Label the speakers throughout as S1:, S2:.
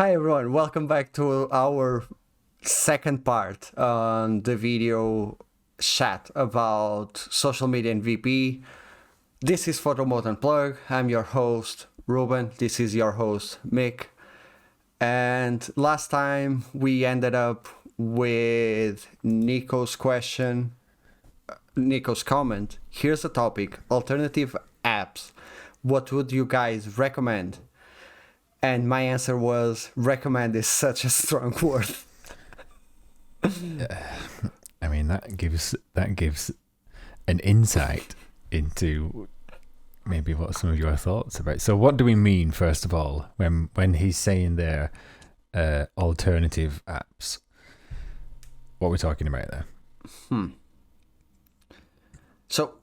S1: Hi everyone, welcome back to our second part on the video chat about social media and VP. This is Photomode Unplugged. I'm your host, Ruben. This is your host, Mick. And last time we ended up with Nico's comment. Here's the topic, alternative apps. What would you guys recommend? And my answer was, recommend is such a strong word.
S2: I mean, that gives an insight into maybe what some of your thoughts about. So what do we mean, first of all, when he's saying there alternative apps? What are we talking about there?
S1: So,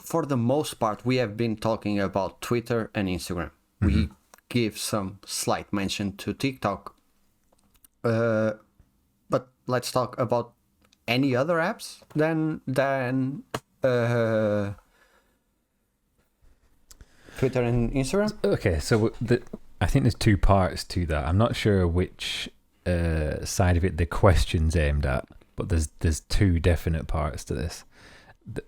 S1: for the most part, we have been talking about Twitter and Instagram. We give some slight mention to TikTok. But let's talk about any other apps than Twitter and Instagram.
S2: Okay, so I think there's two parts to that. I'm not sure which side of it the question's aimed at, but there's two definite parts to this.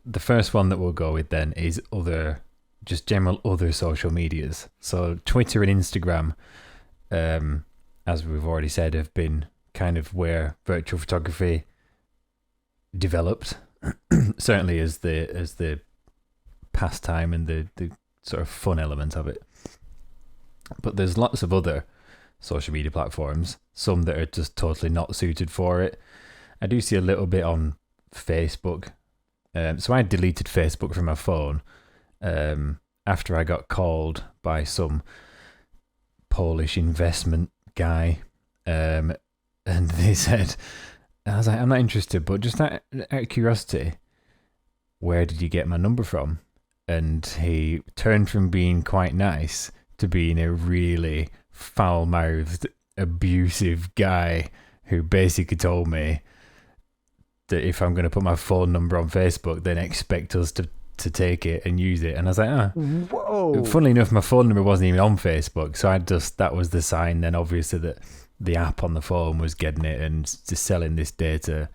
S2: The first one that we'll go with then is just general other social medias. So Twitter and Instagram, as we've already said, have been kind of where virtual photography developed, certainly as the pastime and the sort of fun element of it. But there's lots of other social media platforms, some that are just totally not suited for it. I do see a little bit on Facebook. So I deleted Facebook from my phone after I got called by some Polish investment guy, and they said, I was like, I'm not interested, but just out of curiosity, where did you get my number from? And he turned from being quite nice to being a really foul-mouthed, abusive guy who basically told me that if I'm going to put my phone number on Facebook, then expect us to take it and use it. And I was like,
S1: Whoa.
S2: Funnily enough, my phone number wasn't even on Facebook, so that was the sign then, obviously, that the app on the phone was getting it and just selling this data.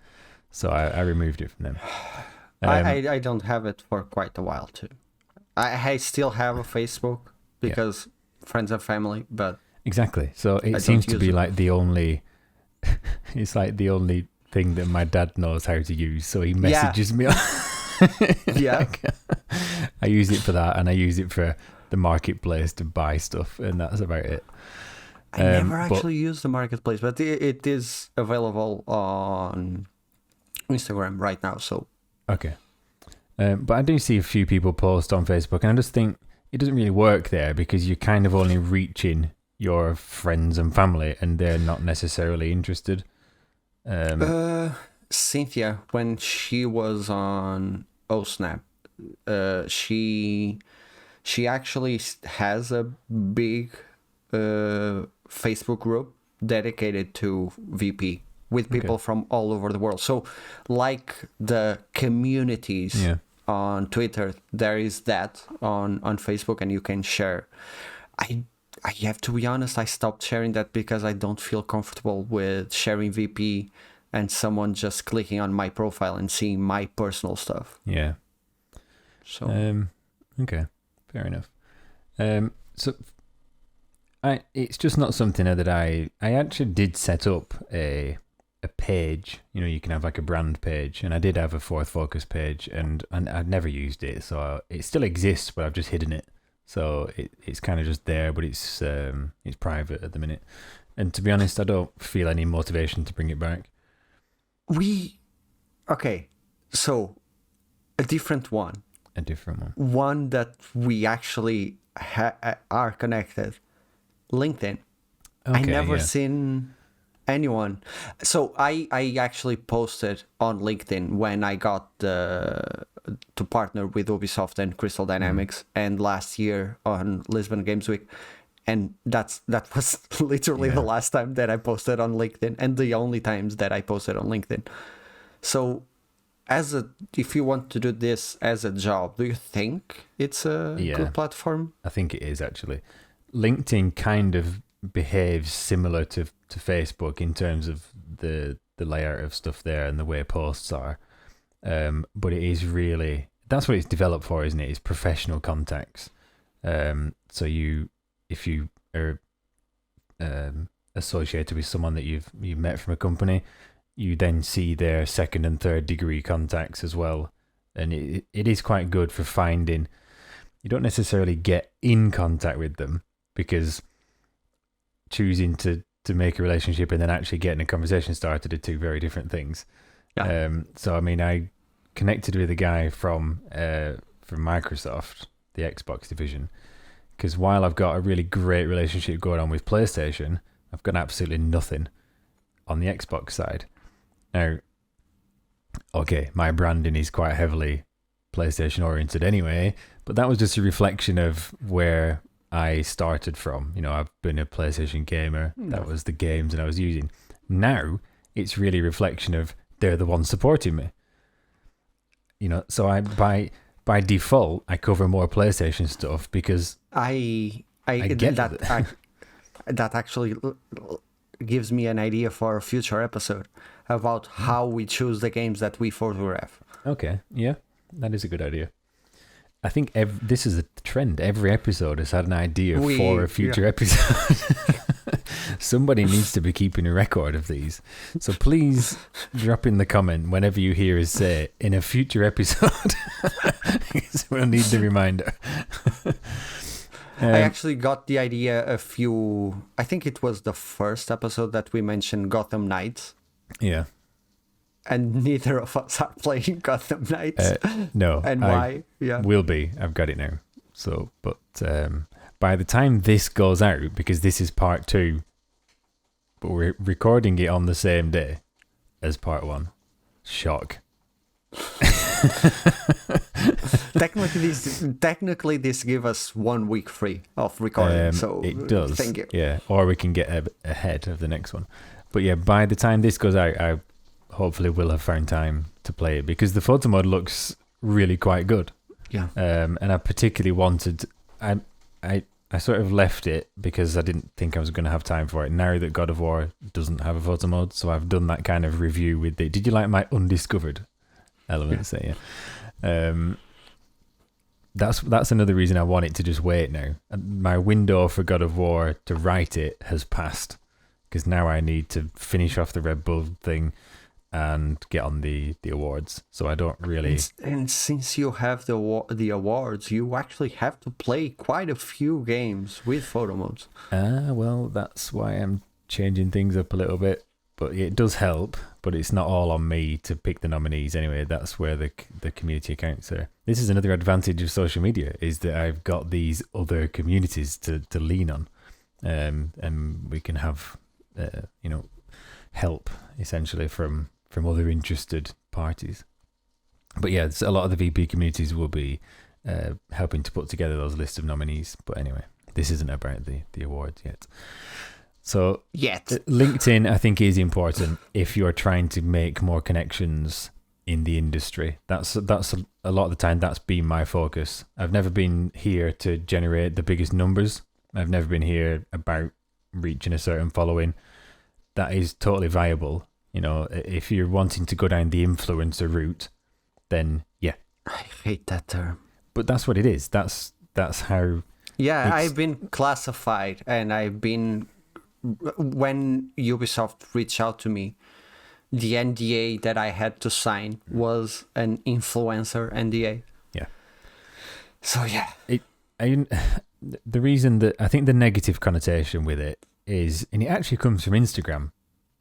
S2: So I removed it from them.
S1: I don't have it for quite a while too. I still have a Facebook because friends and family, but
S2: exactly. So it seems to be like the only it's like the only thing that my dad knows how to use, so he messages me. I use it for that, and I use it for the marketplace to buy stuff, and that's about it.
S1: I never actually use the marketplace, but it is available on Instagram right now. So
S2: okay, but I do see a few people post on Facebook, and I just think it doesn't really work there because you're kind of only reaching your friends and family, and they're not necessarily interested.
S1: Cynthia, when she was on OSnap, she actually has a big Facebook group dedicated to VP with people from all over the world. So like the communities on Twitter, there is that on Facebook, and you can share. I have to be honest, I stopped sharing that because I don't feel comfortable with sharing VP and someone just clicking on my profile and seeing my personal stuff.
S2: Yeah. So okay, fair enough. So it's just not something that I actually did set up a page. You know, you can have like a brand page, and I did have a Fourth Focus page, and I'd never used it, so it still exists, but I've just hidden it. So it's kind of just there, but it's private at the minute. And to be honest, I don't feel any motivation to bring it back.
S1: So a different one. One that we actually are connected. LinkedIn. I never seen anyone. So I actually posted on LinkedIn when I got to partner with Ubisoft and Crystal Dynamics, and last year on Lisbon Games Week. And that was literally the last time that I posted on LinkedIn, and the only times that I posted on LinkedIn. So if you want to do this as a job, do you think it's a good platform?
S2: I think it is, actually. LinkedIn kind of behaves similar to Facebook in terms of the layout of stuff there and the way posts are. But it is really, that's what it's developed for, isn't it? It's professional contacts. So if you are associated with someone that you've met from a company, you then see their second and third degree contacts as well. And it is quite good for finding, you don't necessarily get in contact with them, because choosing to make a relationship and then actually getting a conversation started are two very different things. Yeah. So I mean, I connected with a guy from Microsoft, the Xbox division, because while I've got a really great relationship going on with PlayStation, I've got absolutely nothing on the Xbox side. Now, okay, my branding is quite heavily PlayStation oriented anyway, but that was just a reflection of where I started from. You know, I've been a PlayStation gamer. That was the games that I was using. Now it's really a reflection of they're the ones supporting me. You know, so I by default I cover more PlayStation stuff because I get that.
S1: That actually gives me an idea for a future episode about how we choose the games that we photograph.
S2: Okay, yeah, that is a good idea. I think this is a trend. Every episode has had an idea for a future episode. Somebody needs to be keeping a record of these. So please drop in the comment whenever you hear us say, in a future episode. Because we'll need the reminder.
S1: I actually got the idea I think it was the first episode that we mentioned Gotham Knights.
S2: Yeah.
S1: And neither of us are playing Gotham Knights.
S2: No.
S1: And why? Yeah.
S2: Will be. I've got it now. So, but by the time this goes out, because this is part 2, but we're recording it on the same day as part 1. Shock.
S1: Technically, this gives us 1 week free of recording. So
S2: it does.
S1: Thank you.
S2: Yeah. Or we can get ahead of the next one. But yeah, by the time this goes out, I hopefully will have found time to play it, because the Photomode looks really quite good.
S1: Yeah.
S2: And I particularly wanted, I sort of left it because I didn't think I was going to have time for it. Now that God of War doesn't have a Photomode, so I've done that kind of review with it. Did you like my undiscovered elements? Yeah. That's another reason I want it to just wait now. My window for God of War to write it has passed, because now I need to finish off the Red Bull thing and get on the awards. So I don't really...
S1: And since you have the awards, you actually have to play quite a few games with Photomodes.
S2: Well, that's why I'm changing things up a little bit. But it does help, but it's not all on me to pick the nominees anyway. That's where the community accounts are. This is another advantage of social media, is that I've got these other communities to lean on. And we can have, help, essentially, from other interested parties. But yeah, a lot of the VP communities will be helping to put together those lists of nominees. But anyway, this isn't about the awards yet. So LinkedIn, I think, is important if you are trying to make more connections in the industry. That's a lot of the time that's been my focus. I've never been here to generate the biggest numbers. I've never been here about reaching a certain following. That is totally viable. You know, if you're wanting to go down the influencer route, then yeah.
S1: I hate that term.
S2: But that's what it is. That's how.
S1: Yeah, I've been classified, and I've been, when Ubisoft reached out to me, the NDA that I had to sign was an influencer NDA.
S2: Yeah.
S1: So yeah.
S2: The reason that I think the negative connotation with it is, and it actually comes from Instagram,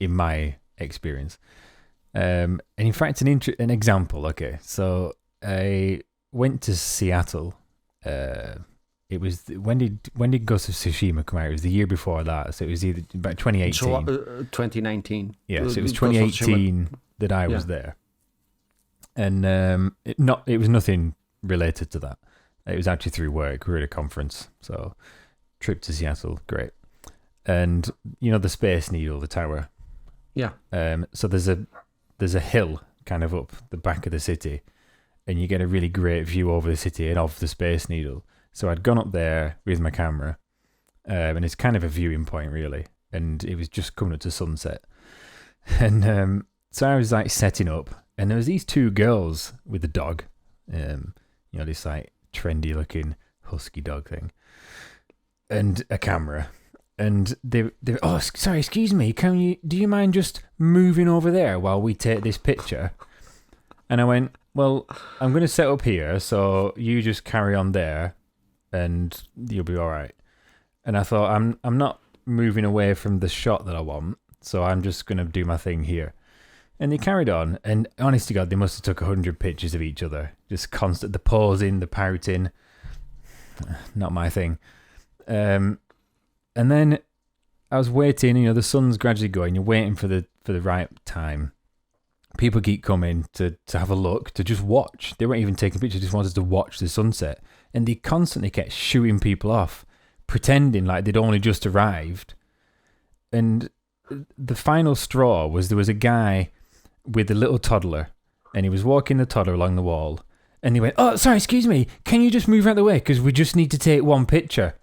S2: in my experience. And in fact, an example. Okay, so I went to Seattle. It was when did Ghost of Tsushima come out? It was the year before that, so it was either about 2018,
S1: 2019.
S2: Yeah, so it was 2018 that I was there, and it was nothing related to that. It was actually through work. We were at a conference, so trip to Seattle, great. And you know the Space Needle, the tower.
S1: Yeah.
S2: So there's a hill kind of up the back of the city, and you get a really great view over the city and of the Space Needle. So I'd gone up there with my camera, and it's kind of a viewing point really. And it was just coming up to sunset, and so I was like setting up, and there was these two girls with a dog, this like trendy looking husky dog thing, and a camera. And they oh, sorry, excuse me, do you mind just moving over there while we take this picture? And I went, well, I'm going to set up here, so you just carry on there and you'll be all right. And I thought, I'm not moving away from the shot that I want, so I'm just going to do my thing here. And they carried on, and honest to God, they must have took 100 pictures of each other. Just constant, the pausing, the pouting. Not my thing. And then I was waiting, the sun's gradually going, you're waiting for the right time. People keep coming to have a look, to just watch. They weren't even taking pictures, just wanted to watch the sunset. And they constantly kept shooting people off, pretending like they'd only just arrived. And the final straw was there was a guy with a little toddler, and he was walking the toddler along the wall. And he went, oh, sorry, excuse me, can you just move out of the way? Because we just need to take one picture.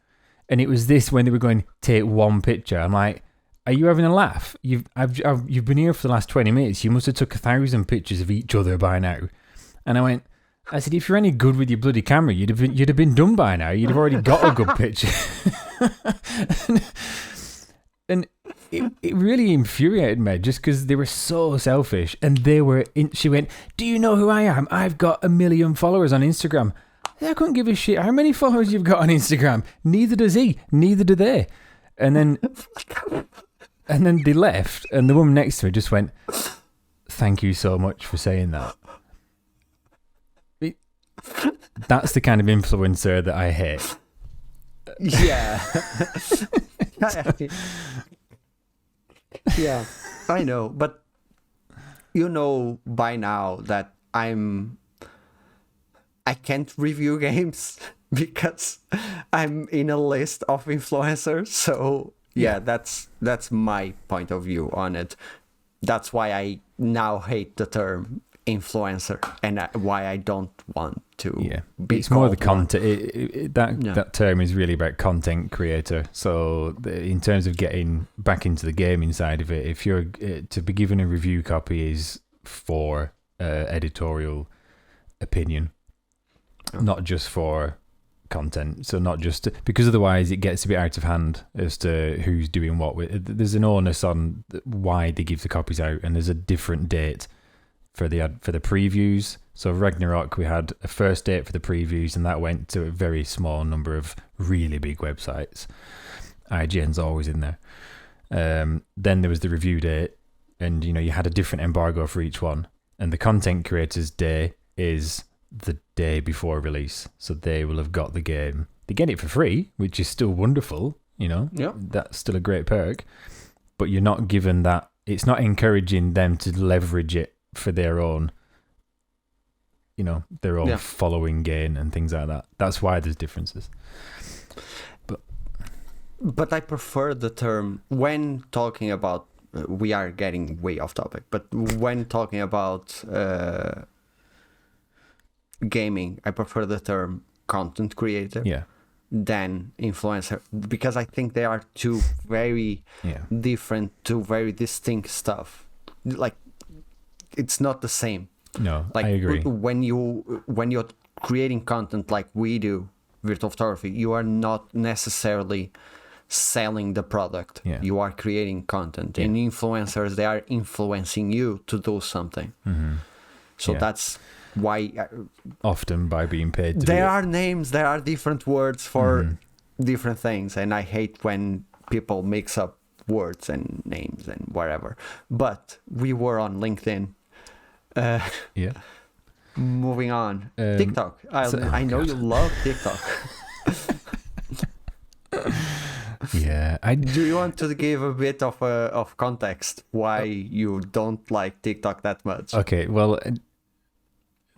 S2: And it was this when they were going, take one picture. I'm like, are you having a laugh? You've been here for the last 20 minutes. You must have took 1,000 pictures of each other by now. And I said, if you're any good with your bloody camera, you'd have been done by now. You'd have already got a good picture. and it really infuriated me just because they were so selfish. And she went, do you know who I am? I've got 1 million followers on Instagram. I couldn't give a shit how many followers you've got on Instagram. Neither does he. Neither do they. And then they left, and the woman next to her just went, thank you so much for saying that. That's the kind of influencer that I hate.
S1: Yeah. Yeah, I know. But by now that I can't review games because I'm in a list of influencers. So yeah, that's my point of view on it. That's why I now hate the term influencer, and why I don't want to. Yeah,
S2: it's more the content. That term is really about content creator. So in terms of getting back into the gaming side of it, if you're to be given a review copy is for editorial opinion. Not just for content, so not just because otherwise it gets a bit out of hand as to who's doing what. There's an onus on why they give the copies out, and there's a different date for the previews. So Ragnarok, we had a first date for the previews, and that went to a very small number of really big websites. IGN's always in there. Then there was the review date, and you had a different embargo for each one. And the content creators' day is the day before release, so they will have got the game. They get it for free, which is still wonderful.
S1: Yep.
S2: That's still a great perk. But you're not given that. It's not encouraging them to leverage it for their own, following gain and things like that. That's why there's differences.
S1: But I prefer the term when talking about. We are getting way off topic, but when talking about gaming, I prefer the term content creator than influencer, because I think they are two very different, two very distinct stuff. Like, it's not the same.
S2: No, I agree.
S1: When you're creating content like we do, virtual photography, you are not necessarily selling the product. You are creating content. And influencers, they are influencing you to do something. Mm-hmm. So that's why
S2: often by being paid to
S1: there are names, there are different words for different things, and I hate when people mix up words and names and whatever. But we were on LinkedIn. Moving on. TikTok. I know you love TikTok. Do you want to give a bit of context why you don't like TikTok that much?
S2: Okay, well,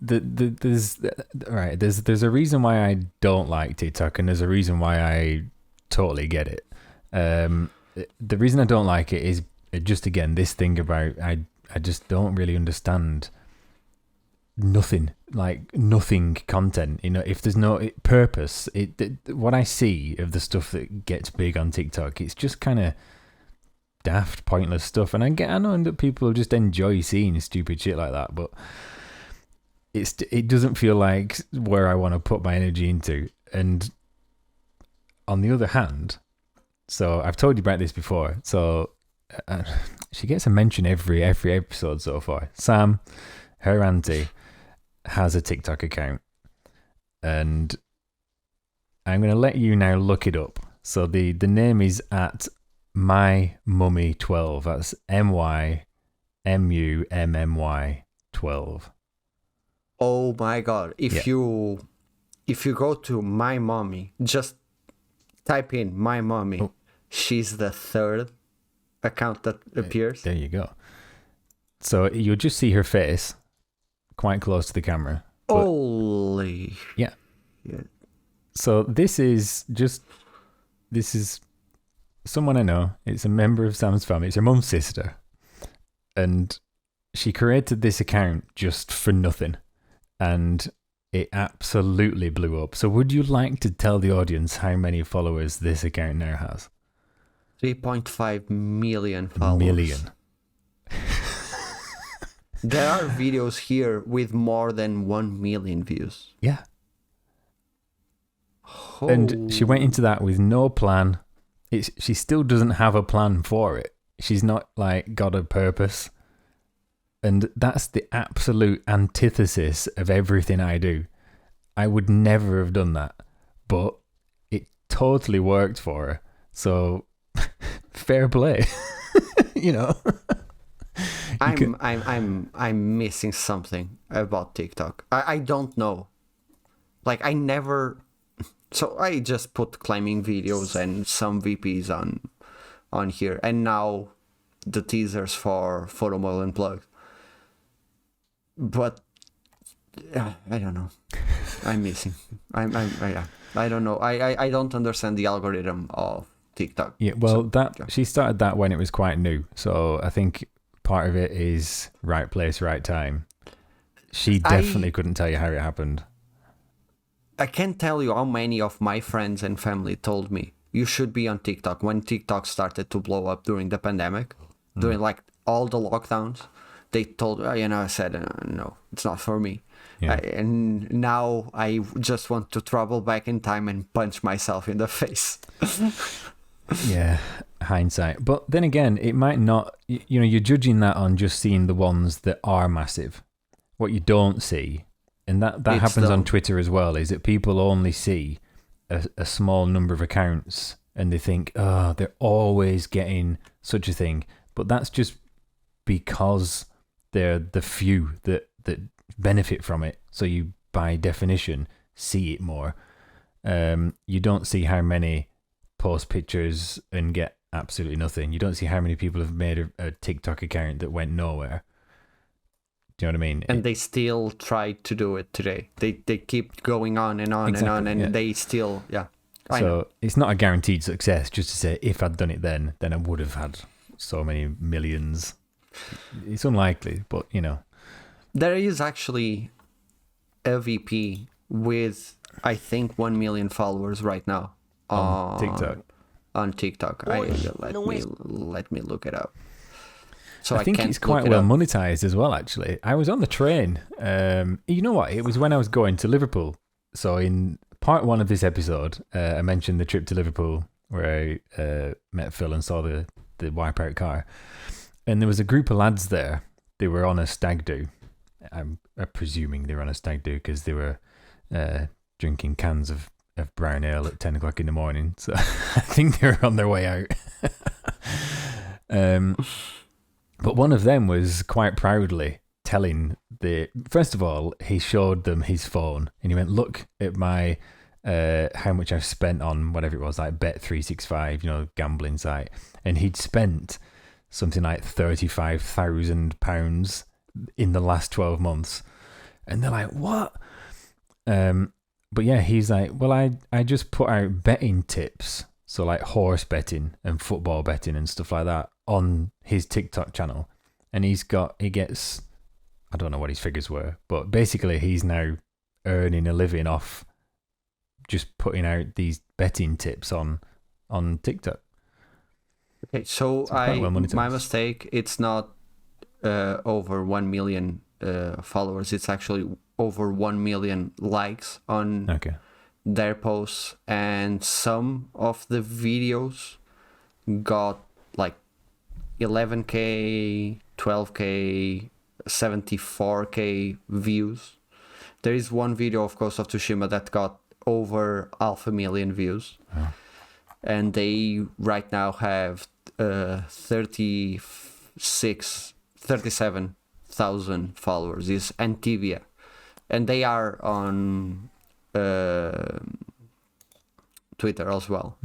S2: there's a reason why I don't like TikTok, and there's a reason why I totally get it. The reason I don't like it is just, again, this thing about I just don't really understand nothing content. If there's no purpose, what I see of the stuff that gets big on TikTok, it's just kind of daft, pointless stuff. And I know that people just enjoy seeing stupid shit like that, but it doesn't feel like where I want to put my energy into. And on the other hand, so I've told you about this before. So she gets a mention every episode so far. Sam, her auntie, has a TikTok account, and I'm going to let you now look it up. So the name is at MyMummy12. That's MyMummy12.
S1: Oh my god! If you go to My Mommy, just type in My Mommy. Oh. She's the third account that appears.
S2: There you go. So you'll just see her face quite close to the camera.
S1: Holy.
S2: Yeah. So this is someone I know. It's a member of Sam's family. It's her mum's sister. And she created this account just for nothing. And it absolutely blew up. So would you like to tell the audience how many followers this account now has?
S1: 3.5 million followers.
S2: Million.
S1: There are videos here with more than 1 million views.
S2: Yeah. Oh. And she went into that with no plan. She still doesn't have a plan for it. She's not got a purpose. And that's the absolute antithesis of everything I do. I would never have done that, but it totally worked for her. So fair play,
S1: I'm missing something about TikTok. I don't know. I never. So I just put climbing videos and some VPs on here, and now the teasers for Photomode Unplugged. But I don't know. I'm missing. I don't know. I don't understand the algorithm of TikTok.
S2: Yeah, well, she started that when it was quite new. So I think part of it is right place, right time. She definitely couldn't tell you how it happened.
S1: I can't tell you how many of my friends and family told me you should be on TikTok when TikTok started to blow up during the pandemic, during all the lockdowns. They told, I said, no, it's not for me. Yeah. And now I just want to travel back in time and punch myself in the face.
S2: Yeah, hindsight. But then again, it might not, you're judging that on just seeing the ones that are massive. What you don't see, and that happens on Twitter as well, is that people only see a small number of accounts and they think, oh, they're always getting such a thing. But that's just because they're the few that benefit from it. So you, by definition, see it more. You don't see how many post pictures and get absolutely nothing. You don't see how many people have made a TikTok account that went nowhere. Do you know what I mean?
S1: And they still try to do it today. They keep going on and on and on, and they still, I know.
S2: It's not a guaranteed success. Just to say, if I'd done it then I would have had so many millions. It's unlikely, but
S1: there is actually a VP with, I think, 1 million followers right now
S2: on TikTok.
S1: On TikTok, let me look it up. So
S2: I think it's quite well monetized as well. Actually, I was on the train. You know what? It was when I was going to Liverpool. So in part 1 of this episode, I mentioned the trip to Liverpool where I met Phil and saw the wipeout car. And there was a group of lads there. They were on a stag do. I'm presuming they were on a stag do because they were drinking cans of brown ale at 10 o'clock in the morning. So I think they were on their way out. But one of them was quite proudly telling first of all, he showed them his phone and he went, look at my, how much I've spent on whatever it was, like Bet365, gambling site. And he'd spent something like £35,000 in the last 12 months. And they're like, what? But yeah, he's like, well, I just put out betting tips. So like horse betting and football betting and stuff like that on his TikTok channel. And he gets, I don't know what his figures were, but basically he's now earning a living off just putting out these betting tips on TikTok.
S1: Okay, so my mistake. It's not over 1 million followers. It's actually over 1 million likes on their posts, and some of the videos got like 11k, 12k, 74k views. There is one video, of course, of Tsushima that got over 500,000 views. Oh. And they right now have 37,000 followers. Is Antivia, and they are on Twitter as well.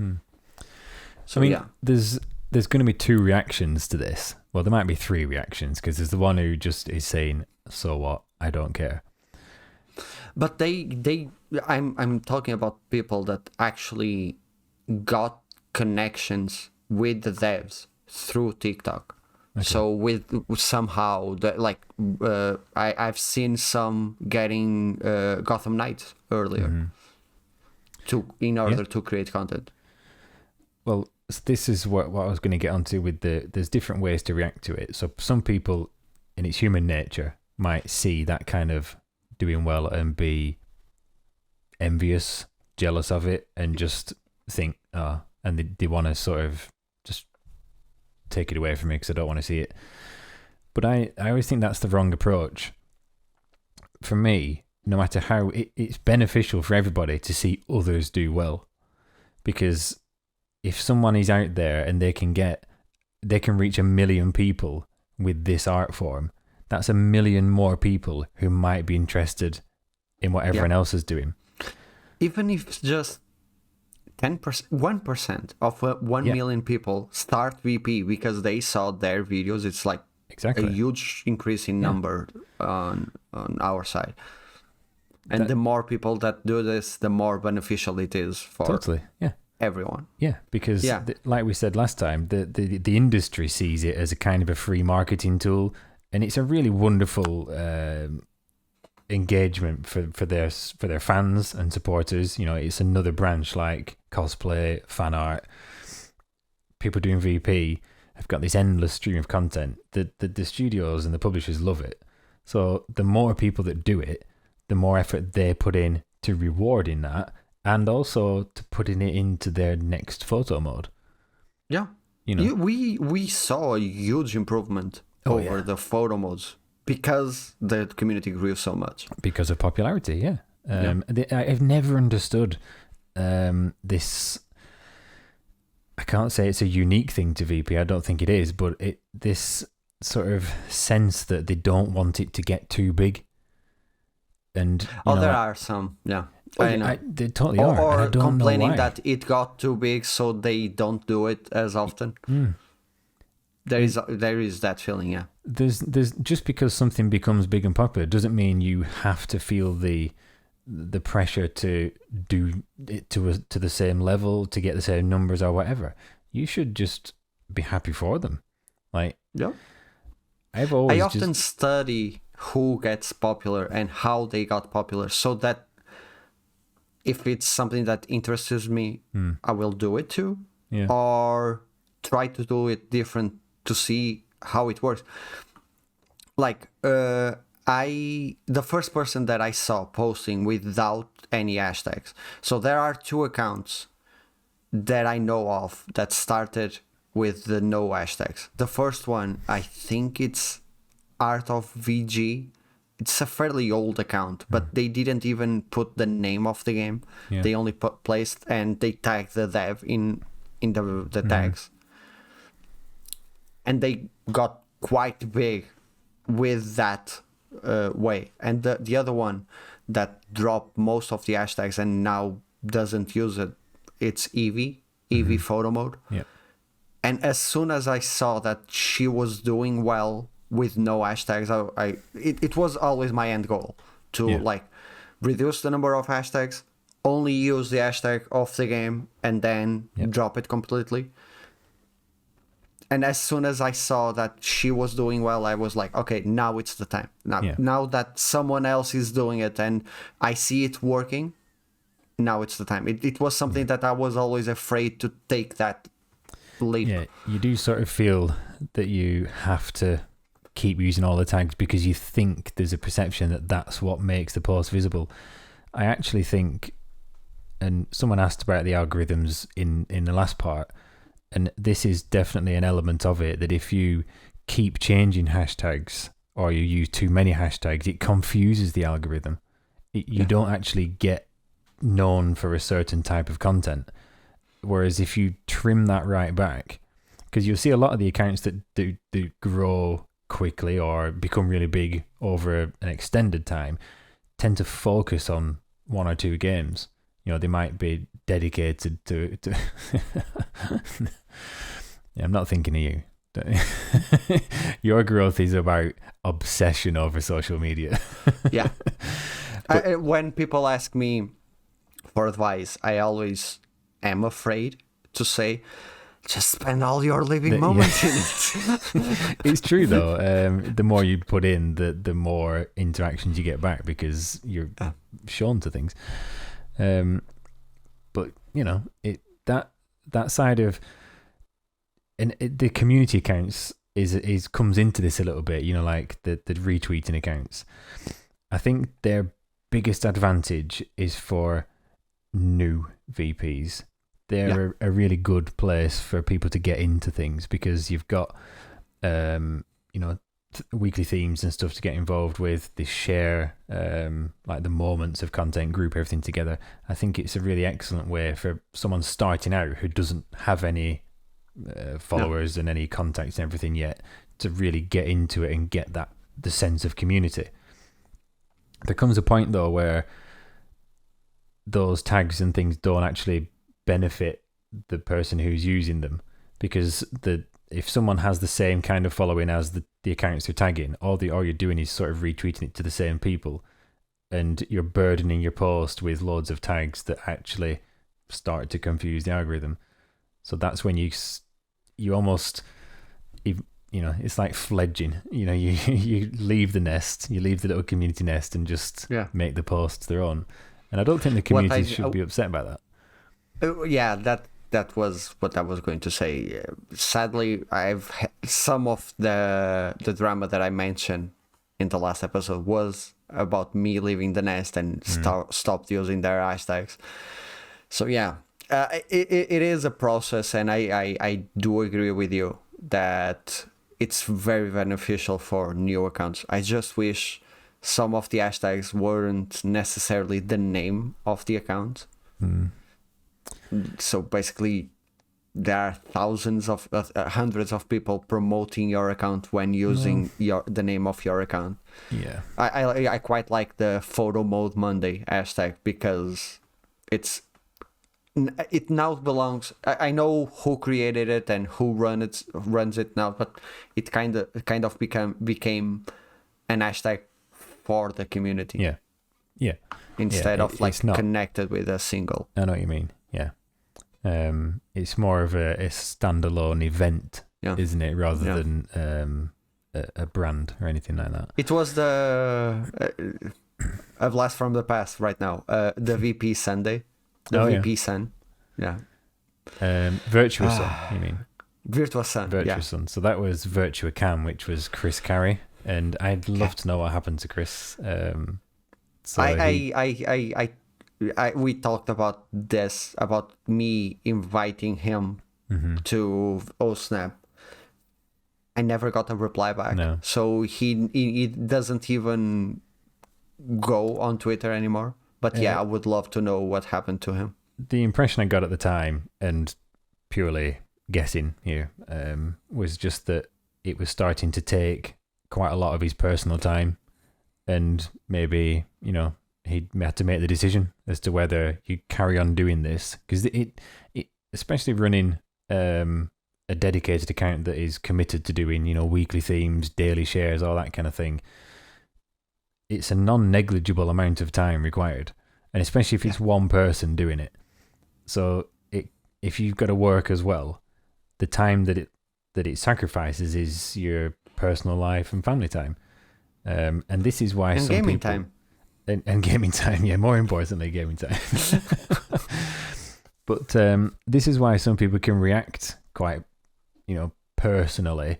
S2: So there's going to be 2 reactions to this. Well, there might be 3 reactions, because there's the one who just is saying, "So what? I don't care."
S1: But I'm talking about people that actually got connections with the devs through TikTok. Okay. So with somehow I've seen some getting Gotham Knights earlier in order to create content.
S2: Well, this is what I was going to get onto with there's different ways to react to it. So some people, in its human nature, might see that kind of doing well and be envious, jealous of it, and just think, and they want to sort of just take it away from me because I don't want to see it. But I always think that's the wrong approach. For me, no matter how, it's beneficial for everybody to see others do well, because if someone is out there and they can reach 1 million people with this art form, that's 1 million more people who might be interested in what everyone else is doing.
S1: Even if it's just 10%, 1% of 1 million people start VP because they saw their videos, it's like a huge increase in number on our side. And the more people that do this, the more beneficial it is for everyone.
S2: Yeah, because like we said last time, the industry sees it as a kind of a free marketing tool, and it's a really wonderful engagement for their fans and supporters. You know, it's another branch like cosplay, fan art. People doing VP have got this endless stream of content. The studios and the publishers love it. So the more people that do it, the more effort they put in to rewarding that, and also to putting it into their next photo mode.
S1: Yeah, you know, we saw a huge improvement over the photo modes because the community grew so much
S2: because of popularity. I've never understood this. I can't say it's a unique thing to VP. I don't think it is, but this sort of sense that they don't want it to get too big. And
S1: there are some, I know.
S2: They totally are.
S1: Or
S2: and I don't
S1: complaining
S2: know why.
S1: that it got too big, so they don't do it as often. There is that feeling, yeah.
S2: There's just because something becomes big and popular doesn't mean you have to feel the pressure to do it to the same level, to get the same numbers or whatever. You should just be happy for them. Like, I
S1: often study who gets popular and how they got popular, so that if it's something that interests me, I will do it too, or try to do it different to see how it works. Like, the first person that I saw posting without any hashtags. So there are 2 accounts that I know of that started with the no hashtags. The first one, I think it's Art of VG. It's a fairly old account, but they didn't even put the name of the game. They only placed, and they tagged the dev in the tags. And they got quite big with that way. And the other one that dropped most of the hashtags and now doesn't use it, it's Evie Photomode. And as soon as I saw that she was doing well with no hashtags, it was always my end goal to reduce the number of hashtags, only use the hashtag of the game, and then drop it completely. And as soon as I saw that she was doing well, I was like, okay, now it's the time. Now that someone else is doing it and I see it working, now it's the time. It was something that I was always afraid to take that leap.
S2: Yeah, you do sort of feel that you have to keep using all the tags because you think there's a perception that that's what makes the post visible. I actually think, and someone asked about the algorithms in the last part, and this is definitely an element of it, that if you keep changing hashtags or you use too many hashtags, it confuses the algorithm. You don't actually get known for a certain type of content. Whereas if you trim that right back, because you'll see a lot of the accounts that do grow quickly or become really big over an extended time tend to focus on one or two games. You know, they might be dedicated to yeah, I'm not thinking of you. Your growth is about obsession over social media.
S1: Yeah. When people ask me for advice, I always am afraid to say, just spend all your living moments in it.
S2: It's true though. The more you put in, the more interactions you get back because you're shown to things. But you know, that side of the community accounts is comes into this a little bit. You know, like the retweeting accounts. I think their biggest advantage is for new VPs. They're a really good place for people to get into things because you've got, weekly themes and stuff to get involved with. They share like the moments of content, group everything together. I think it's a really excellent way for someone starting out who doesn't have any followers and any contacts and everything yet to really get into it and get the sense of community. There comes a point though where those tags and things don't actually benefit the person who's using them because if someone has the same kind of following as the accounts they're tagging, all you're doing is sort of retweeting it to the same people, and you're burdening your post with loads of tags that actually start to confuse the algorithm. So that's when you almost, it's like fledging. You know, you leave the nest, you leave the little community nest, and just make the posts their own. And I don't think the community should be upset about that.
S1: Yeah, that was what I was going to say. Sadly, I've some of the drama that I mentioned in the last episode was about me leaving the nest and stopped using their hashtags. So yeah, it is a process, and I do agree with you that it's very beneficial for new accounts. I just wish some of the hashtags weren't necessarily the name of the account. So basically, there are thousands of hundreds of people promoting your account when using the name of your account.
S2: Yeah,
S1: I quite like the Photomode Monday hashtag because it now belongs. I know who created it and who runs it now, but it kind of became an hashtag for the community.
S2: Yeah.
S1: Instead of connected with a single.
S2: I know what you mean. Yeah. It's more of a standalone event, isn't it, rather than a brand or anything like that.
S1: It was a blast from the past right now. The VP Sunday, VP Sun,
S2: Virtua Sun, you mean?
S1: Virtua Sun,
S2: Virtua Sun. So that was Virtua Cam, which was Chris Carey, and I'd love to know what happened to Chris.
S1: We talked about this, about me inviting him to OSnap. I never got a reply back.
S2: No.
S1: So he doesn't even go on Twitter anymore. But I would love to know what happened to him.
S2: The impression I got at the time, and purely guessing here, was just that it was starting to take quite a lot of his personal time, and maybe, he had to make the decision as to whether you carry on doing this, because it especially running a dedicated account that is committed to doing weekly themes, daily shares, all that kind of thing. It's a non-negligible amount of time required, and especially if it's one person doing it. So if you've got to work as well, the time that that it sacrifices is your personal life and family time. And this is why some
S1: gaming
S2: people...
S1: time.
S2: And gaming time, yeah, more importantly, gaming time. But this is why some people can react quite, personally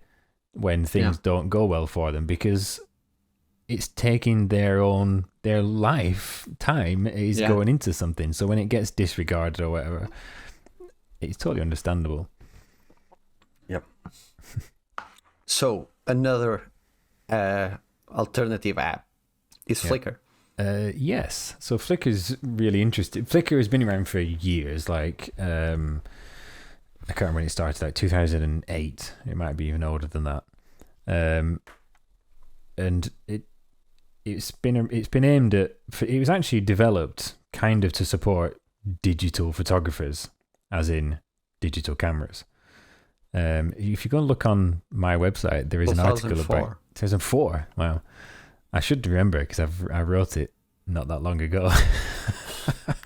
S2: when things don't go well for them, because it's taking their life time is going into something. So when it gets disregarded or whatever, it's totally understandable.
S1: Yep. So another alternative app is Flickr.
S2: Yes. So Flickr's really interesting. Flickr has been around for years. Like, I can't remember when it started, like 2008. It might be even older than that. And it's been aimed at... It was actually developed kind of to support digital photographers, as in digital cameras. If you go and look on my website, there is an article about 2004. Wow. I should remember because I wrote it not that long ago,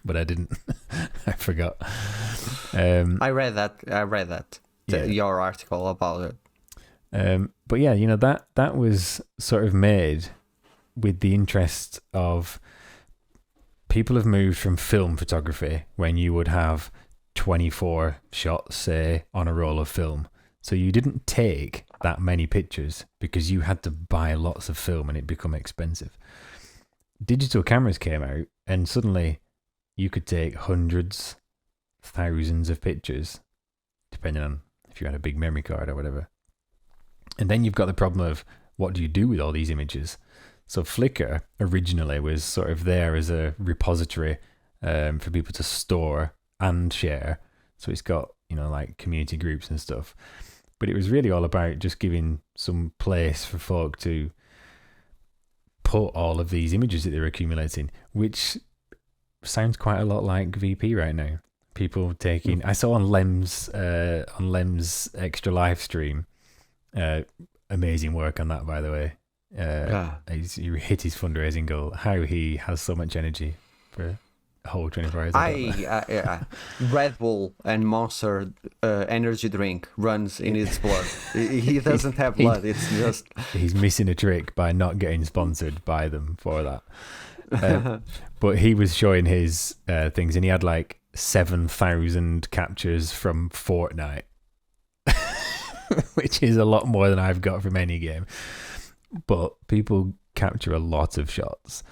S2: but I didn't. I forgot.
S1: I read that. Your article about
S2: it. But yeah, that was sort of made with the interest of people have moved from film photography when you would have 24 shots, say, on a roll of film. So you didn't take that many pictures because you had to buy lots of film and it become expensive. Digital cameras came out and suddenly you could take hundreds, thousands of pictures, depending on if you had a big memory card or whatever. And then you've got the problem of what do you do with all these images? So Flickr originally was sort of there as a repository for people to store and share. So it's got, like community groups and stuff. But it was really all about just giving some place for folk to put all of these images that they're accumulating, which sounds quite a lot like VP right now. People taking... I saw on Lem's extra live stream, amazing work on that, by the way. He hit his fundraising goal. How he has so much energy for a whole 24 hours.
S1: Red Bull and Monster energy drink runs in his blood. He doesn't have blood. It's just
S2: he's missing a trick by not getting sponsored by them for that. But he was showing his things, and he had like 7,000 captures from Fortnite, which is a lot more than I've got from any game. But people capture a lot of shots,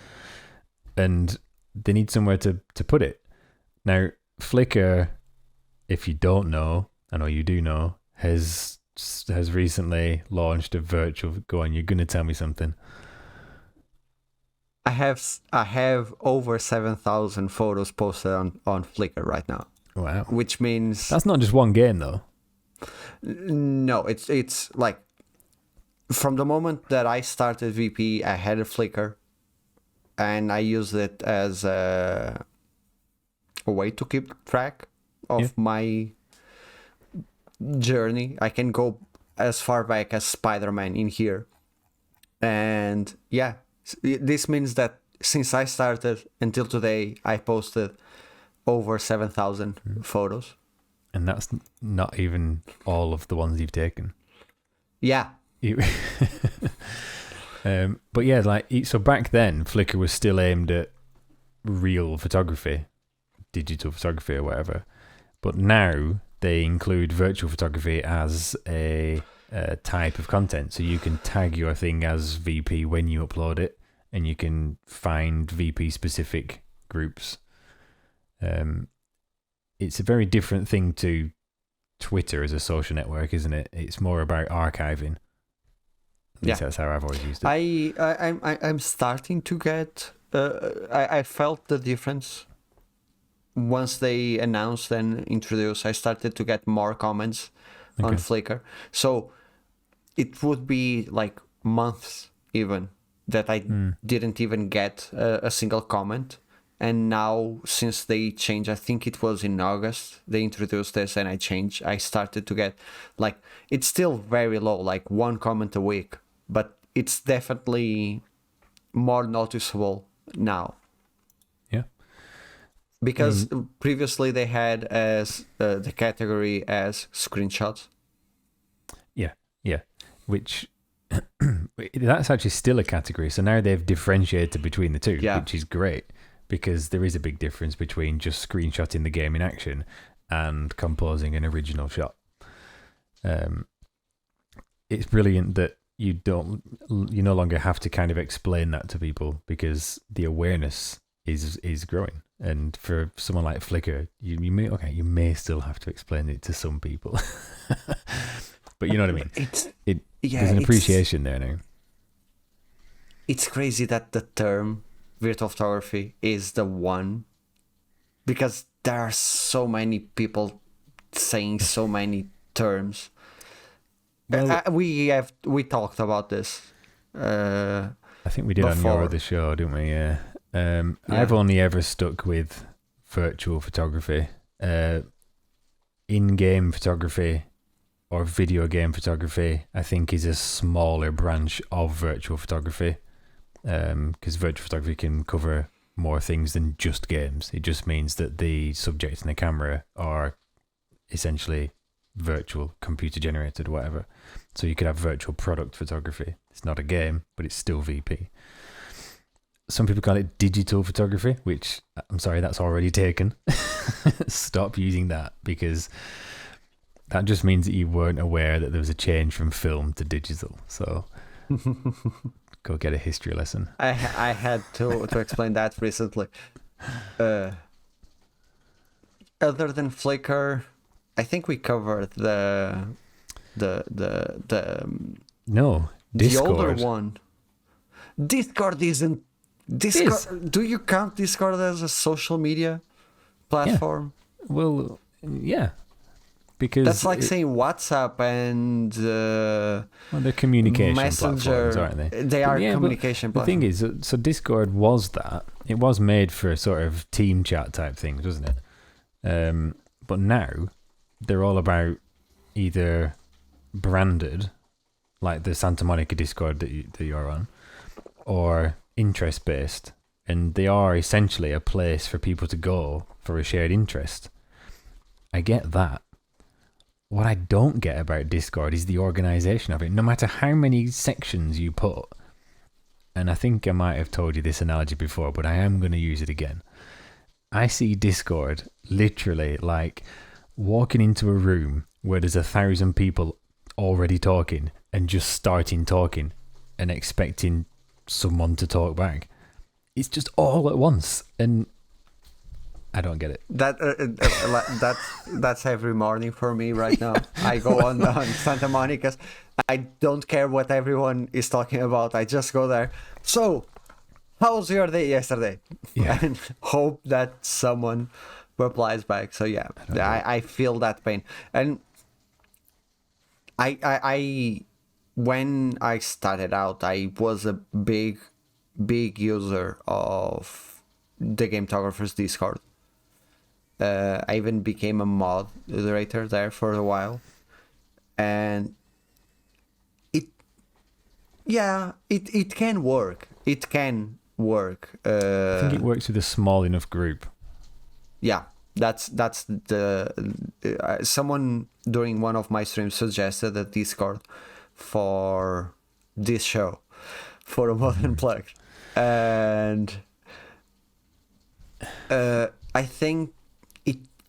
S2: and they need somewhere to put it. Now, Flickr, if you don't know, I know you do know, has recently launched a virtual... Go on, you're going to tell me something.
S1: I have over 7,000 photos posted on Flickr right now.
S2: Wow.
S1: Which means...
S2: That's not just one game, though.
S1: No, it's like... From the moment that I started VP, I had a Flickr. And I used it as a way to keep track of my journey. I can go as far back as Spider-Man in here. And yeah, this means that since I started until today, I posted over 7,000 photos.
S2: And that's not even all of the ones you've taken.
S1: Yeah.
S2: But yeah, so back then, Flickr was still aimed at real photography, digital photography or whatever. But now they include virtual photography as a type of content. So you can tag your thing as VP when you upload it, and you can find VP specific groups. It's a very different thing to Twitter as a social network, isn't it? It's more about archiving. Yeah, that's how I've always used it.
S1: I'm starting to get. I felt the difference once they announced and introduced. I started to get more comments on Flickr. So it would be like months even that I didn't even get a single comment. And now, since they changed, I think it was in August, they introduced this and I started to get, like, it's still very low, like 1 comment a week. But it's definitely more noticeable now.
S2: Yeah.
S1: Because previously they had as the category as screenshots.
S2: Yeah, which that's actually still a category. So now they've differentiated between the two, which is great, because there is a big difference between just screenshotting the game in action and composing an original shot. It's brilliant that you no longer have to kind of explain that to people, because the awareness is growing. And for someone like Flickr, you may still have to explain it to some people, but you know what I mean. There's an appreciation there now.
S1: It's crazy that the term virtual photography is the one, because there are so many people saying so many terms. Well, we talked about this.
S2: I think we did before. On your other show, didn't we? Yeah. I've only ever stuck with virtual photography. In-game photography or video game photography, I think, is a smaller branch of virtual photography, because virtual photography can cover more things than just games. It just means that the subject and the camera are essentially virtual, computer generated, whatever. So you could have virtual product photography. It's not a game, but it's still VP. Some people call it digital photography, which, I'm sorry, that's already taken. Stop using that, because that just means that you weren't aware that there was a change from film to digital. So go get a history lesson.
S1: I had to explain that recently. Other than Flickr, I think we covered the
S2: no, Discord.
S1: The older one. Discord isn't. Discord. Do you count Discord as a social media platform?
S2: Yeah. Well, yeah, because
S1: that's like saying WhatsApp and
S2: they're communication
S1: Messenger,
S2: platforms, aren't they?
S1: They are communication platforms.
S2: The thing is, so Discord was that. It was made for sort of team chat type things, wasn't it? But now they're all about either branded, like the Santa Monica Discord that you're on, or interest based, and they are essentially a place for people to go for a shared interest. I get that. What I don't get about Discord is the organization of it. No matter how many sections you put, and I think I might have told you this analogy before, but I am going to use it again. I see Discord literally like walking into a room where there's 1,000 people already talking and just starting talking and expecting someone to talk back. It's just all at once, and I don't get it.
S1: That's every morning for me right now. I go on Santa Monica's. I don't care what everyone is talking about. I just go there. So, how was your day yesterday?
S2: Yeah.
S1: And hope that someone replies back. So yeah, I feel that pain. And I when I started out, I was a big user of the Gametographers Discord. I even became a moderator there for a while, and it can work. It can work.
S2: I think it works with a small enough group.
S1: Yeah, that's the someone during one of my streams suggested a Discord for this show, Photomode Unplugged, and I think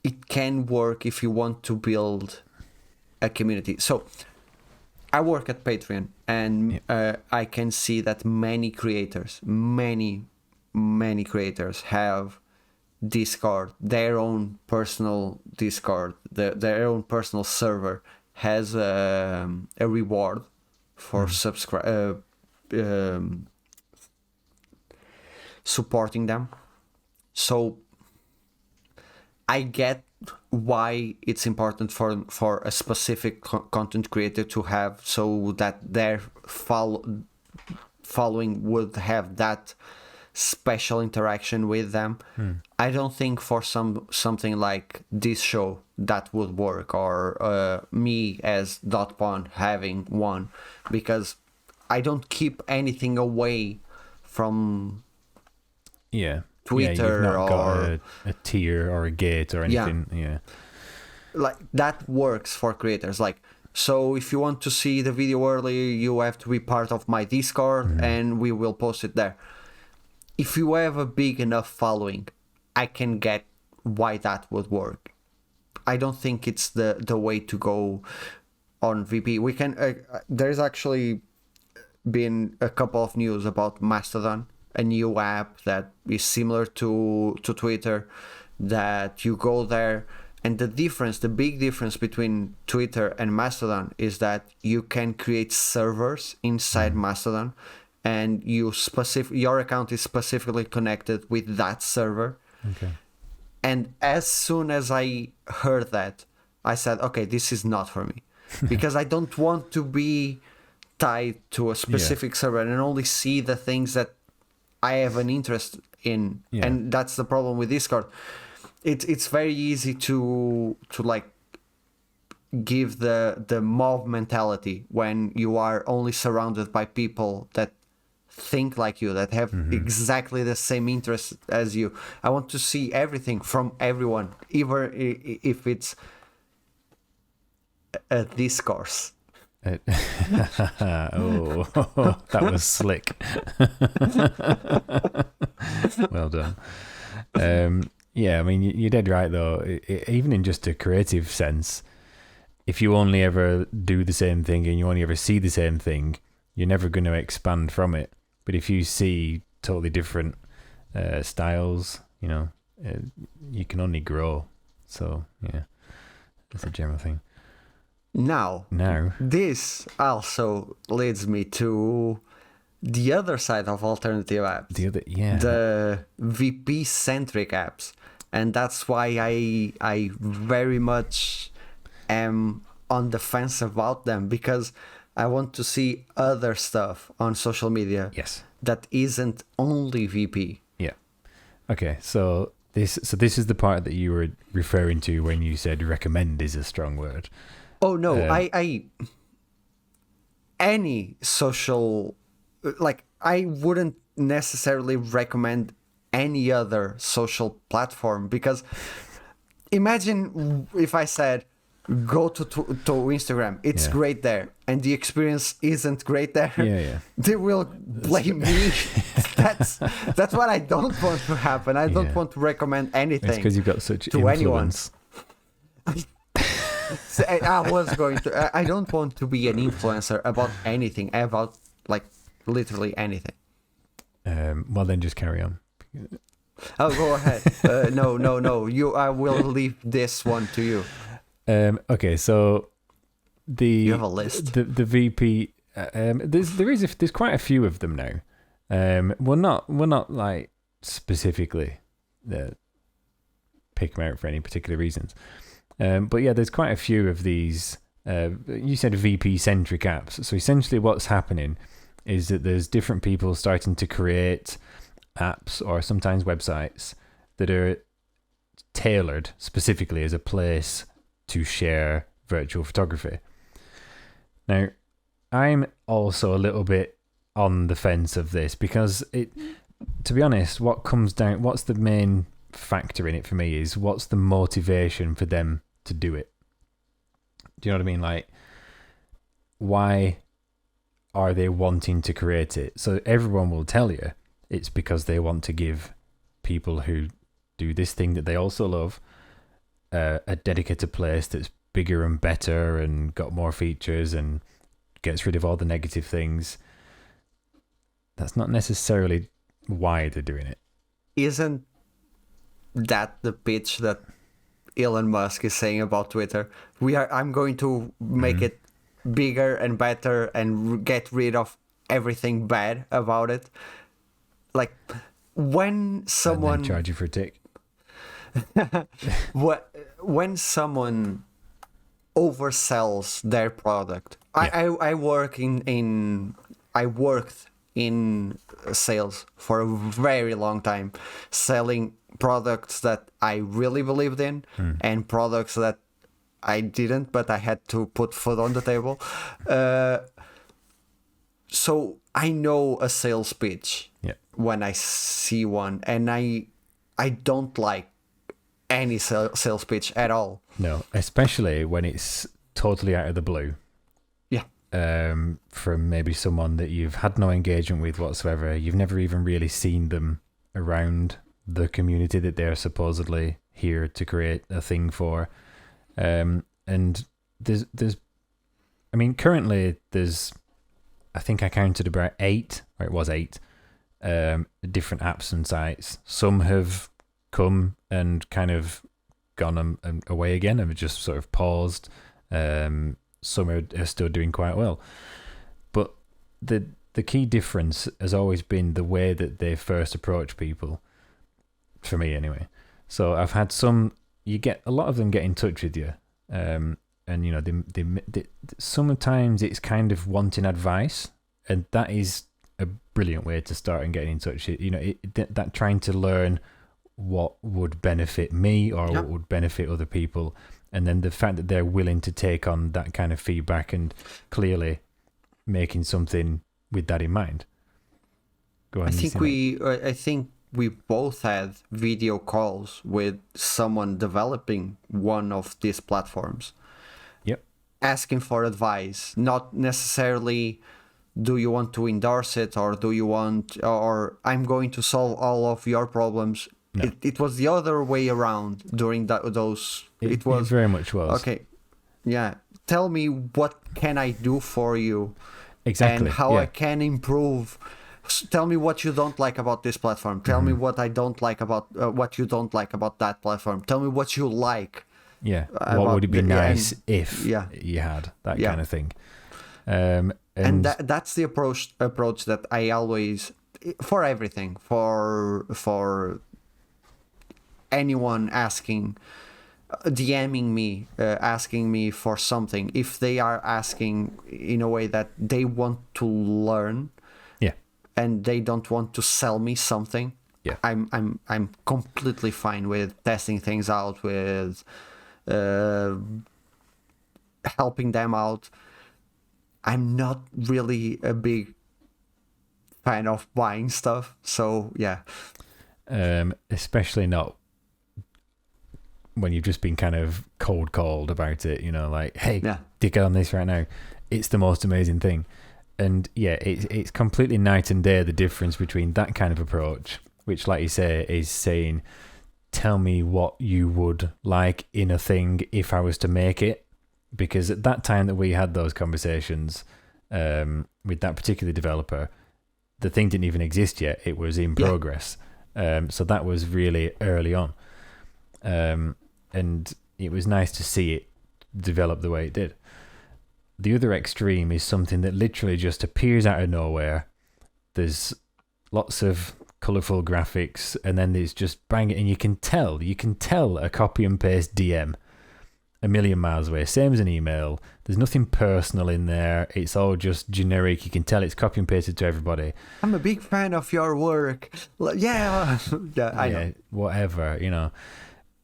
S1: it can work if you want to build a community. So I work at Patreon, and I can see that many creators have Discord, their own personal Discord, their own personal server has a reward for supporting them. So I get why it's important for a specific content creator to have, so that their following would have that special interaction with them. I don't think for something like this show that would work, or me as Dotpon having one, because I don't keep anything away from Twitter,
S2: you've not got a tier or a gate or anything. Yeah.
S1: Like that works for creators. Like So if you want to see the video early, you have to be part of my Discord, and we will post it there. If you have a big enough following, I can get why that would work. I don't think it's the way to go on VP. We can. There's actually been a couple of news about Mastodon, a new app that is similar to Twitter, that you go there, and the big difference between Twitter and Mastodon is that you can create servers inside Mastodon, and your account is specifically connected with that server.
S2: Okay.
S1: And as soon as I heard that, I said, okay, this is not for me. Because I don't want to be tied to a specific server and only see the things that I have an interest in. Yeah. And that's the problem with Discord. It's very easy to like give the mob mentality when you are only surrounded by people that think like you, that have exactly the same interests as you. I want to see everything from everyone, even if it's a discourse.
S2: Oh, that was slick. Well done. Yeah, I mean, you're dead right, though. Even in just a creative sense, if you only ever do the same thing and you only ever see the same thing, you're never going to expand from it. But if you see totally different styles, you can only grow. So, yeah, that's a general thing.
S1: Now, this also leads me to the other side of alternative apps. The VP-centric apps. And that's why I very much am on the fence about them, because I want to see other stuff on social media that isn't only VP.
S2: Yeah. Okay, so this is the part that you were referring to when you said recommend is a strong word.
S1: Oh no, I any social, like, I wouldn't necessarily recommend any other social platform, because imagine if I said go to Instagram, it's great there, and the experience isn't great there.
S2: Yeah.
S1: They will blame me. That's what I don't want to happen. I don't want to recommend anything.
S2: It's because you've got such influence.
S1: I was going to. I don't want to be an influencer about anything, about like literally anything.
S2: Well, then just carry on.
S1: Oh, go ahead. No. I will leave this one to you.
S2: Okay, so you
S1: have a list.
S2: The VP. There's quite a few of them now. We're not like specifically pick them out for any particular reasons. But yeah, there's quite a few of these. You said VP-centric apps. So essentially what's happening is that there's different people starting to create apps or sometimes websites that are tailored specifically as a place to share virtual photography. Now, I'm also a little bit on the fence of this because to be honest, what's the main factor in it for me is what's the motivation for them to do it. Do you know what I mean? Like, why are they wanting to create it? So everyone will tell you it's because they want to give people who do this thing that they also love a dedicated place that's bigger and better and got more features and gets rid of all the negative things. That's not necessarily why they're doing it.
S1: Isn't that the pitch that Elon Musk is saying about Twitter? I'm going to make it bigger and better and get rid of everything bad about it. Like, when someone...
S2: And then charge you for a tick.
S1: When someone oversells their product... I worked in sales for a very long time, selling products that I really believed in and products that I didn't, but I had to put food on the table. So I know a sales pitch when I see one, and I don't like any sales pitch at all.
S2: No, especially when it's totally out of the blue. from maybe someone that you've had no engagement with whatsoever. You've never even really seen them around the community that they're supposedly here to create a thing for. And there's I mean, currently there's, I think I counted about 8, or it was 8, different apps and sites. Some have come and kind of gone away again and just sort of paused. Some are still doing quite well. But the key difference has always been the way that they first approach people, for me anyway. So I've had you get a lot of them get in touch with you, and you know they sometimes it's kind of wanting advice, and that is a brilliant way to start and getting in touch. You know, that trying to learn what would benefit me or what would benefit other people, and then the fact that they're willing to take on that kind of feedback and clearly making something with that in mind. Go on.
S1: I think we both had video calls with someone developing one of these platforms.
S2: Yep.
S1: Asking for advice, not necessarily do you want to endorse it or do you want, or I'm going to solve all of your problems. No. It was the other way around during those. It was
S2: very much was.
S1: Okay. Yeah. Tell me what can I do for you.
S2: Exactly.
S1: And how I can improve. Tell me what you don't like about this platform. Tell me what I don't like about what you don't like about that platform. Tell me what you like.
S2: Yeah. What would it be nice if you had that kind of thing?
S1: And that's the approach that I always, for everything, for anyone asking, DMing me, asking me for something, if they are asking in a way that they want to learn, and they don't want to sell me something, I'm completely fine with testing things out, with helping them out. I'm not really a big fan of buying stuff, so
S2: especially not when you've just been kind of cold called about it, you know, like, hey, dig on this right now. It's the most amazing thing. And it's completely night and day, the difference between that kind of approach, which, like you say, is saying, tell me what you would like in a thing if I was to make it. Because at that time that we had those conversations with that particular developer, the thing didn't even exist yet. It was in progress. So that was really early on. And it was nice to see it develop the way it did. The other extreme is something that literally just appears out of nowhere. There's lots of colourful graphics, and then there's just bang it, and you can tell a copy and paste DM a million miles away, same as an email. There's nothing personal in there. It's all just generic. You can tell it's copy and pasted to everybody.
S1: I'm a big fan of your work. I know.
S2: Whatever, you know.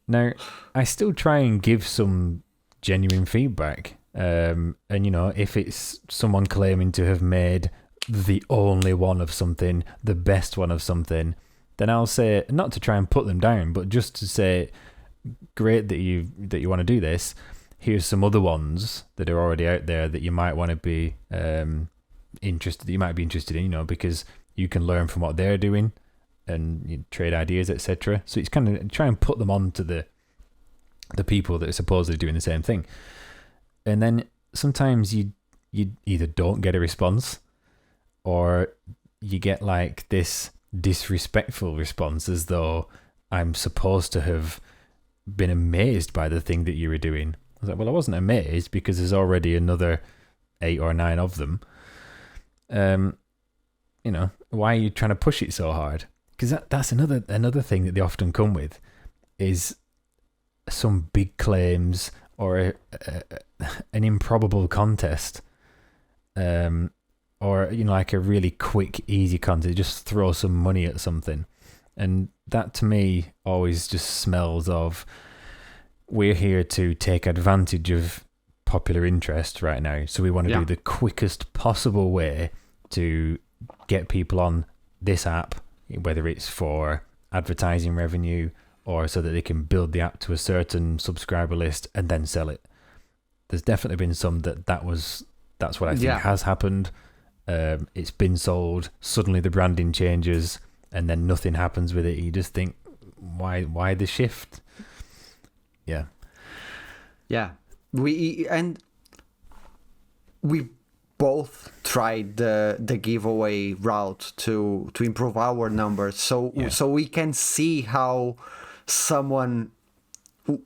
S2: Now, I still try and give some genuine feedback. And, you know, if it's someone claiming to have made the only one of something, the best one of something, then I'll say, not to try and put them down, but just to say, great that you want to do this. Here's some other ones that are already out there that you might want to be interested in, you know, because you can learn from what they're doing and you trade ideas, etc. So it's kind of try and put them on to the people that are supposedly doing the same thing. And then sometimes you either don't get a response, or you get like this disrespectful response, as though I'm supposed to have been amazed by the thing that you were doing. I was like, well, I wasn't amazed because there's already another 8 or 9 of them. You know, why are you trying to push it so hard? Because that's another thing that they often come with, is some big claims or an improbable contest, or, you know, like a really quick, easy contest. Just throw some money at something. And that to me always just smells of, we're here to take advantage of popular interest right now. So we want to do the quickest possible way to get people on this app, whether it's for advertising revenue or so that they can build the app to a certain subscriber list and then sell it. There's definitely been some that was That's what I think has happened. It's been sold. Suddenly the branding changes, and then nothing happens with it. You just think, why the shift? Yeah.
S1: We both tried the giveaway route to improve our numbers, so we can see how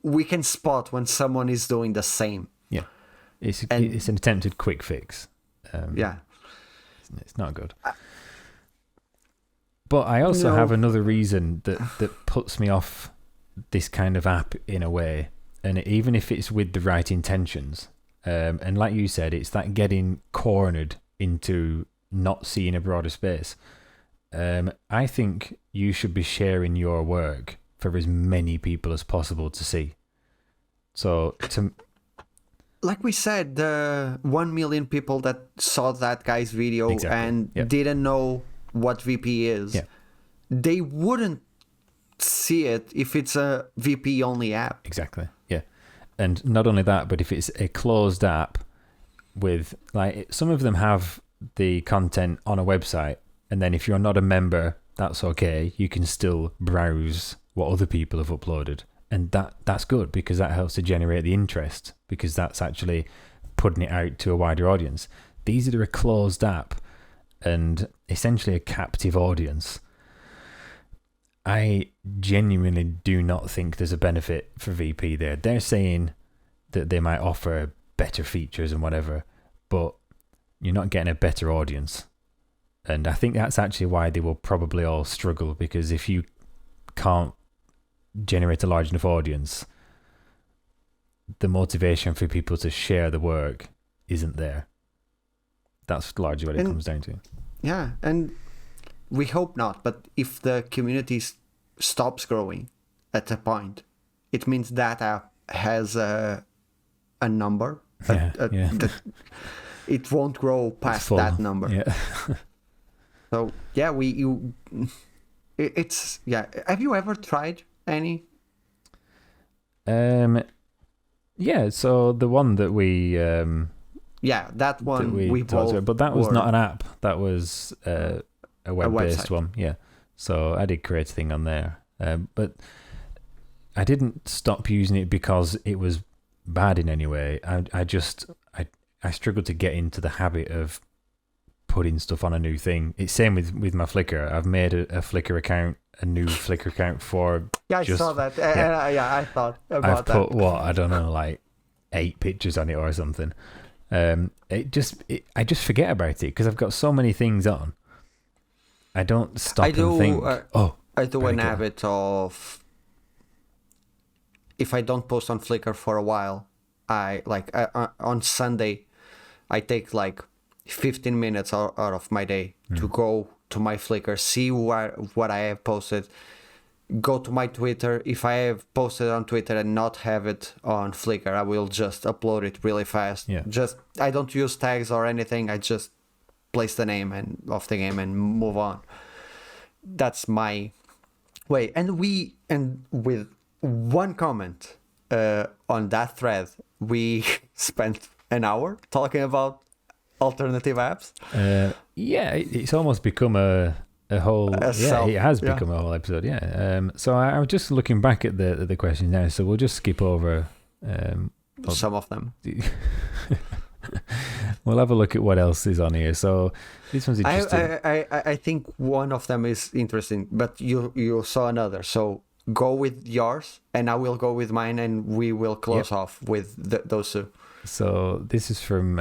S1: we can spot when someone is doing the same.
S2: Yeah, it's an attempted quick fix. It's not good. But I also have another reason that puts me off this kind of app in a way, and even if it's with the right intentions. And like you said, it's that getting cornered into not seeing a broader space. I think you should be sharing your work for as many people as possible to see. So,
S1: like we said, the 1 million people that saw that guy's video and didn't know what VP is, they wouldn't see it if it's a VP only app.
S2: Exactly. Yeah. And not only that, but if it's a closed app with, like, some of them have the content on a website, and then if you're not a member, that's okay. You can still browse what other people have uploaded. And that's good, because that helps to generate the interest, because that's actually putting it out to a wider audience. These are a closed app and essentially a captive audience. I genuinely do not think there's a benefit for VP there. They're saying that they might offer better features and whatever, but you're not getting a better audience. And I think that's actually why they will probably all struggle, because if you can't generate a large enough audience, the motivation for people to share the work isn't there. That's largely what it comes down to.
S1: Yeah, and we hope not, but if the community stops growing at a point, it means that app has a number. It won't grow past that number.
S2: Yeah.
S1: So it's Have you ever tried any?
S2: So the one that we
S1: that one we
S2: talked about, but that was not an app. That was a web-based one. Yeah. So I did create a thing on there, but I didn't stop using it because it was bad in any way. I struggled to get into the habit of putting stuff on a new thing. It's same with my Flickr. I've made a Flickr account, a new Flickr account for.
S1: Yeah, I saw that. I thought about that.
S2: I've put I don't know, like 8 pictures on it or something. I just forget about it because I've got so many things on. I don't stop and think.
S1: I do an habit of, if I don't post on Flickr for a while, on Sunday, I take like 15 minutes out of my day to go to my Flickr, see what I have posted, go to my Twitter. If I have posted on Twitter and not have it on Flickr, I will just upload it really fast.
S2: Yeah.
S1: I don't use tags or anything. I just place the name of the game and move on. That's my way. And with one comment on that thread, we spent an hour talking about alternative apps.
S2: It's almost become a whole. It has become a whole episode. Yeah. So I was just looking back at the questions now. So we'll just skip over
S1: some of them.
S2: We'll have a look at what else is on here. So this one's interesting.
S1: I think one of them is interesting, but you saw another. So go with yours, and I will go with mine, and we will close off with those two.
S2: So this is from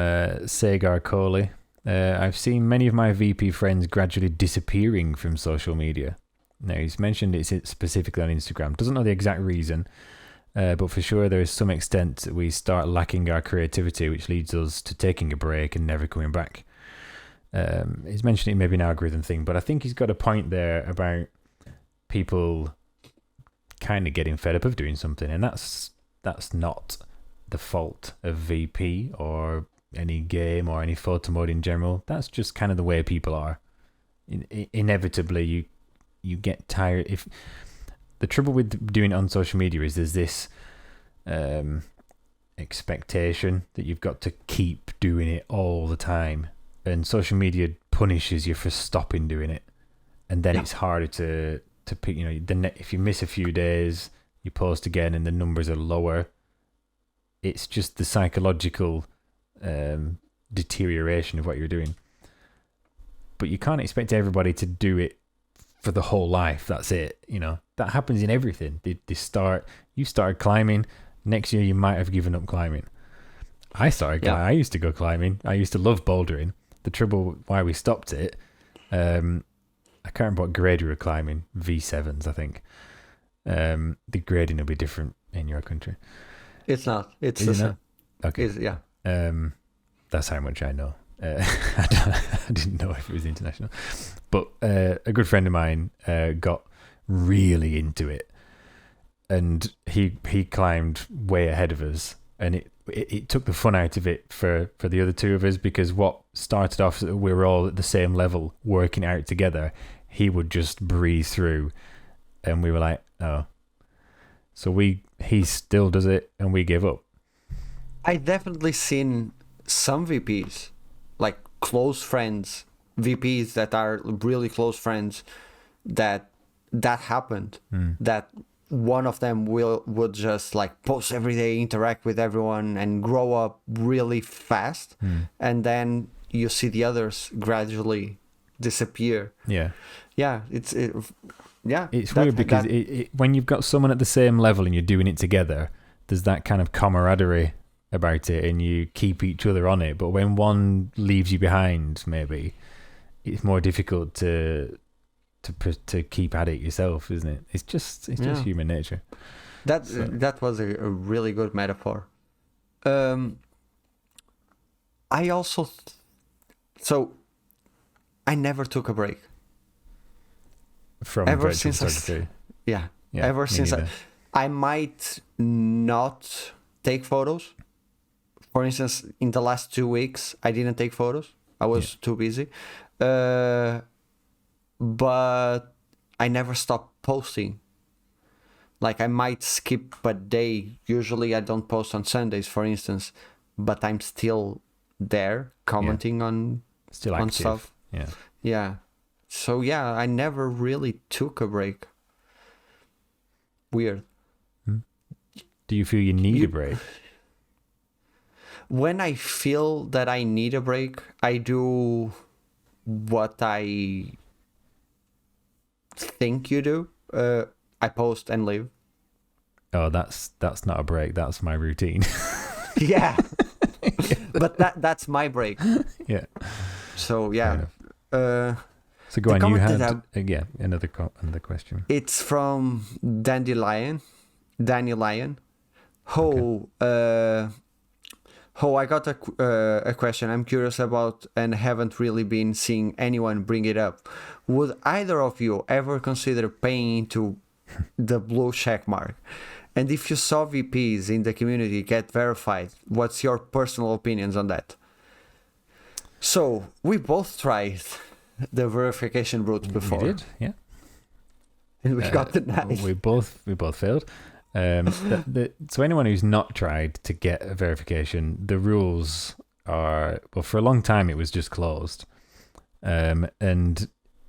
S2: Sagar Kohli. I've seen many of my VP friends gradually disappearing from social media. Now, he's mentioned it specifically on Instagram. Doesn't know the exact reason, but for sure there is some extent that we start lacking our creativity, which leads us to taking a break and never coming back. He's mentioning maybe an algorithm thing, but I think he's got a point there about people kind of getting fed up of doing something, and that's not the fault of VP or any game or any Photomode in general. That's just kind of the way people are. Inevitably, you get tired. If the trouble with doing it on social media is there's this expectation that you've got to keep doing it all the time, and social media punishes you for stopping doing it, and then it's harder to pick. If you miss a few days, you post again, and the numbers are lower. It's just the psychological deterioration of what you're doing. But you can't expect everybody to do it for the whole life. That's it. That happens in everything. You started climbing. Next year, you might have given up climbing. I used to go climbing. I used to love bouldering. The trouble why we stopped it, I can't remember what grade we were climbing. V7s, I think. The grading will be different in your country.
S1: It's not. It's the same.
S2: Okay.
S1: Yeah.
S2: That's how much I know. I didn't know if it was international. But a good friend of mine got really into it. And he climbed way ahead of us. And it took the fun out of it for the other two of us, because what started off, we were all at the same level working out together, he would just breeze through, and we were like, oh. So he still does it, and we give up.
S1: I definitely seen some VPs, like close friends, VPs that are really close friends, that happened. That one of them would just like post every day, interact with everyone, and grow up really fast, and then you see the others gradually disappear. It's
S2: weird because when you've got someone at the same level and you're doing it together, there's that kind of camaraderie about it, and you keep each other on it. But when one leaves you behind, maybe it's more difficult to keep at it yourself, isn't it? It's just human nature.
S1: That was a really good metaphor. I also I never took a break
S2: from
S1: ever
S2: virtual
S1: since
S2: photography.
S1: Ever since I might not take photos. For instance, in the last 2 weeks, I didn't take photos. I was too busy. But I never stopped posting. Like, I might skip a day. Usually I don't post on Sundays, for instance, but I'm still there commenting on stuff. Yeah. So I never really took a break. Weird.
S2: Do you feel you need a break?
S1: When I feel that I need a break, I do what I think you do. I post and leave.
S2: Oh, that's not a break. That's my routine.
S1: Yeah. But that's my break.
S2: Yeah.
S1: So
S2: so go on. You had another question.
S1: It's from Danny Lyon. I got a question I'm curious about and haven't really been seeing anyone bring it up. Would either of you ever consider paying into the blue check mark? And if you saw VPs in the community get verified, what's your personal opinions on that? So we both tried the verification route before.
S2: We did, yeah.
S1: And we got denied.
S2: We both failed. So anyone who's not tried to get a verification, the rules are, well, for a long time it was just closed. And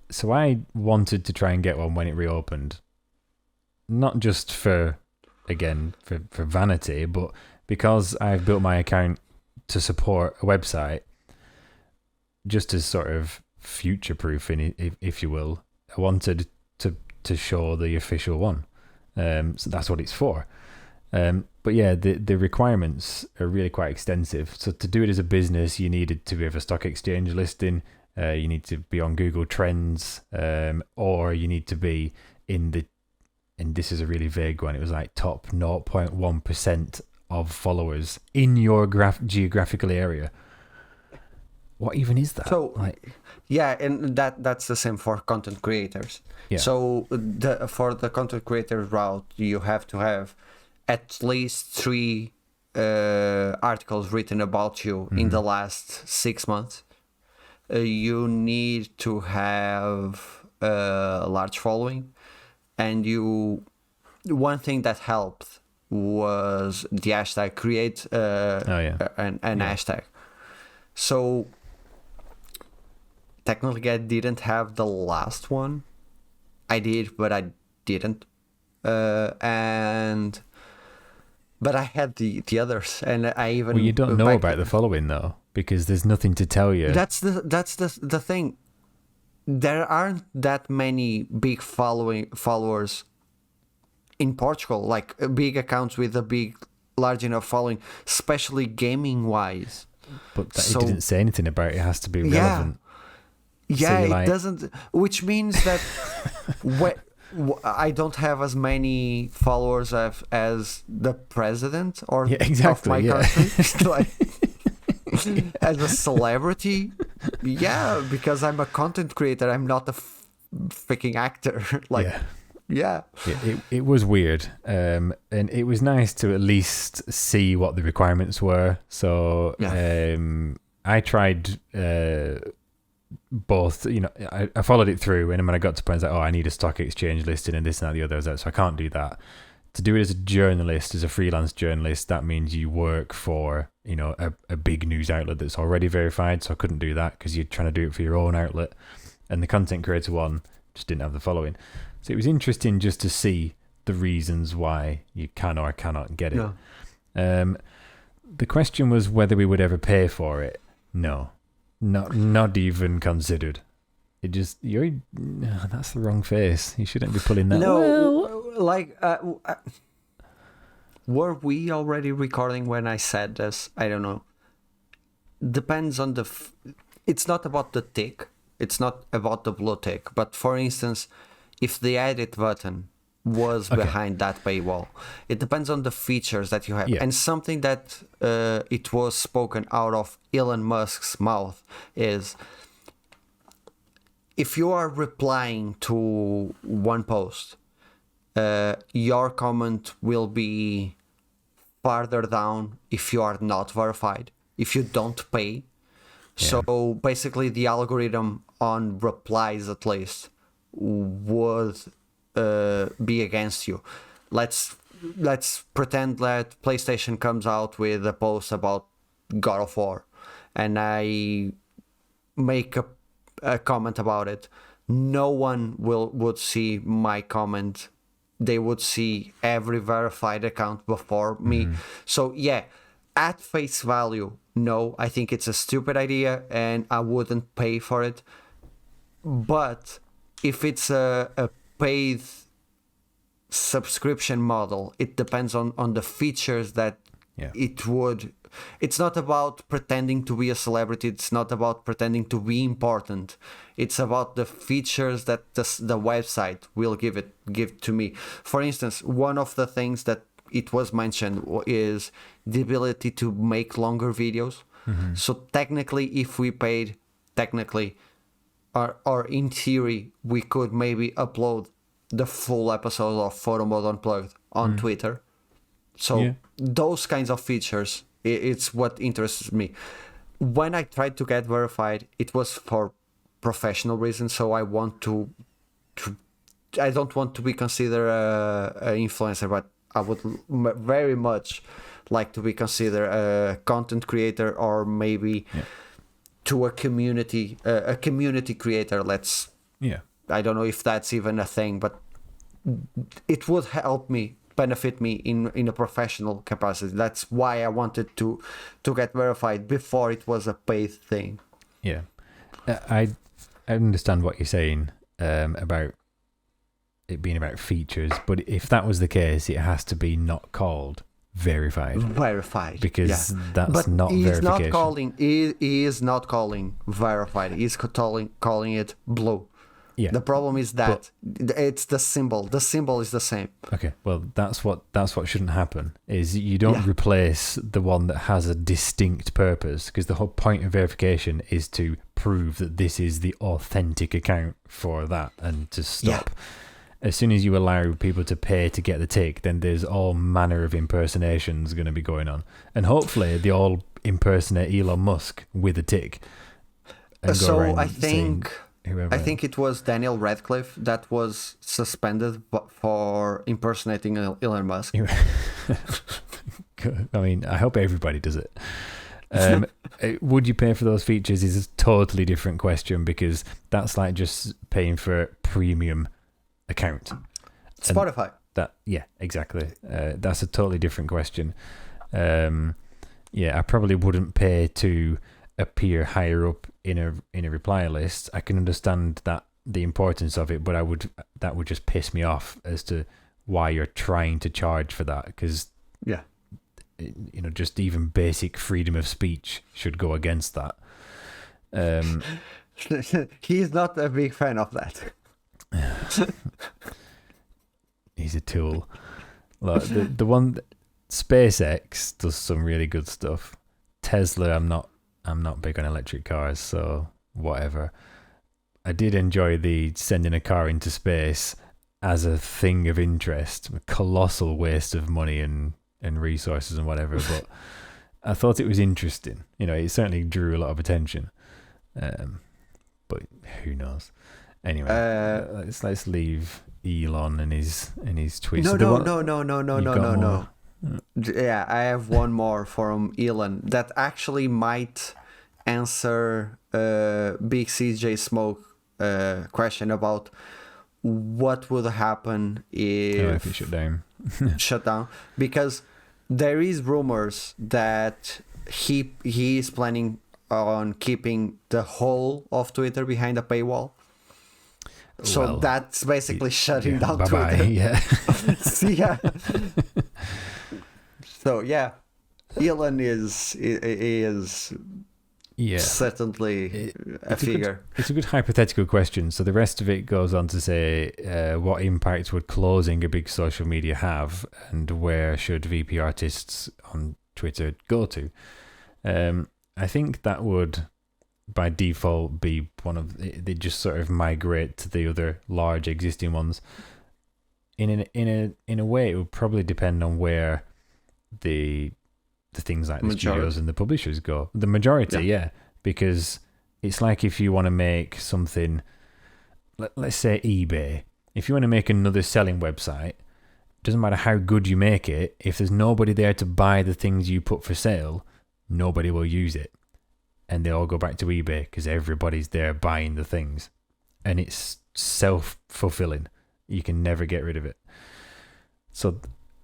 S2: so I wanted to try and get one when it reopened. Not just for vanity, but because I've built my account to support a website, just as sort of future-proofing, if you will. I wanted to show the official one. So that's what it's for. But yeah, the requirements are really quite extensive. So to do it as a business, you needed to have a stock exchange listing, you need to be on Google Trends, or you need to be and this is a really vague one, it was like top 0.1% of followers in your geographical area. What even is that?
S1: So, and that's the same for content creators.
S2: Yeah.
S1: So for the content creator route, you have to have at least 3 articles written about you in the last 6 months. You need to have a large following, and one thing that helped was the hashtag create an hashtag. So technically I didn't have the last one. I did, but I didn't. But I had the others, and I even.
S2: Well, you don't know about the following though, because there's nothing to tell you.
S1: That's the thing. There aren't that many big followers in Portugal, like big accounts with a large enough following, especially gaming wise.
S2: But it didn't say anything about it. It has to be relevant.
S1: Yeah, it doesn't. Which means that I don't have as many followers as the president of my country. Like, as a celebrity, because I'm a content creator. I'm not a freaking actor.
S2: It was weird, and it was nice to at least see what the requirements were. So I tried both. I followed it through, and when I got to points like, I need a stock exchange listing and this and that, the other, so I can't do that. To do it as a journalist, as a freelance journalist, that means you work for a big news outlet that's already verified. So I couldn't do that because you're trying to do it for your own outlet, and the content creator one just didn't have the following. So it was interesting just to see the reasons why you can or cannot get it. No. The question was whether we would ever pay for it. No, not even considered. It just that's the wrong face. You shouldn't be pulling that.
S1: No, were we already recording when I said this? I don't know. Depends on it's not about the tick. It's not about the blue tick. But for instance, if the edit button was behind that paywall, it depends on the features that you have. And something that it was spoken out of Elon Musk's mouth is, if you are replying to one post, your comment will be farther down if you are not verified, if you don't pay. So basically the algorithm on replies, at least, would be against you. Let's pretend that PlayStation comes out with a post about God of War, and I make a comment about it. No one would see my comment. They would see every verified account before me. So at face value, no, I think it's a stupid idea and I wouldn't pay for it. But if it's a paid subscription model, it depends on the features that it would. It's not about pretending to be a celebrity. It's not about pretending to be important. It's about the features that the website will give to me. For instance, one of the things that it was mentioned is the ability to make longer videos. So technically, if we paid, or in theory, we could maybe upload the full episode of Photomode Unplugged on Twitter. So those kinds of features, it's what interests me. When I tried to get verified, it was for professional reasons. So I don't want to be considered an influencer, but I would very much like to be considered a content creator, or maybe to a community creator. I don't know if that's even a thing, but it would benefit me in a professional capacity. That's why I wanted to get verified before it was a paid thing.
S2: I understand what you're saying about it being about features, but if that was the case, it has to be not called verified, because that's not verification.
S1: He is not calling verified. He's calling it blue. The problem is that it's the symbol. The symbol is the same.
S2: Okay, well, that's what shouldn't happen. Is you don't replace the one that has a distinct purpose, because the whole point of verification is to prove that this is the authentic account for that, and to stop. As soon as you allow people to pay to get the tick, then there's all manner of impersonations going to be going on, and hopefully they all impersonate Elon Musk with a tick.
S1: So I think it was Daniel Radcliffe that was suspended for impersonating Elon Musk.
S2: I mean, I hope everybody does it. Would you pay for those features is a totally different question, because that's like just paying for a premium account.
S1: Spotify.
S2: Exactly. That's a totally different question. I probably wouldn't pay to appear higher up in a reply list. I can understand that, the importance of it, but that would just piss me off as to why you're trying to charge for that, because just even basic freedom of speech should go against that.
S1: He's not a big fan of that.
S2: He's a tool. Like the one, SpaceX does some really good stuff. Tesla, I'm not big on electric cars, so whatever. I did enjoy the sending a car into space as a thing of interest. A colossal waste of money and resources and whatever, but I thought it was interesting. It certainly drew a lot of attention. But who knows? Anyway, let's leave Elon and his tweets.
S1: No. Yeah, I have one more from Elon that actually might answer Big CJ Smoke question about what would happen if
S2: it shut down.
S1: shut down, because there is rumors that he is planning on keeping the whole of Twitter behind a paywall. So that's basically shutting down Twitter.
S2: Yeah.
S1: Yeah. So Elon is certainly a figure.
S2: It's a good hypothetical question. So the rest of it goes on to say, what impact would closing a big social media have, and where should VP artists on Twitter go to? I think that would, by default, be they just sort of migrate to the other large existing ones. In a way, it would probably depend on where the things like the studios and the publishers go. The majority, because it's like if you want to make something, let's say eBay. If you want to make another selling website, doesn't matter how good you make it, if there's nobody there to buy the things you put for sale, nobody will use it. And they all go back to eBay because everybody's there buying the things. And it's self-fulfilling. You can never get rid of it. So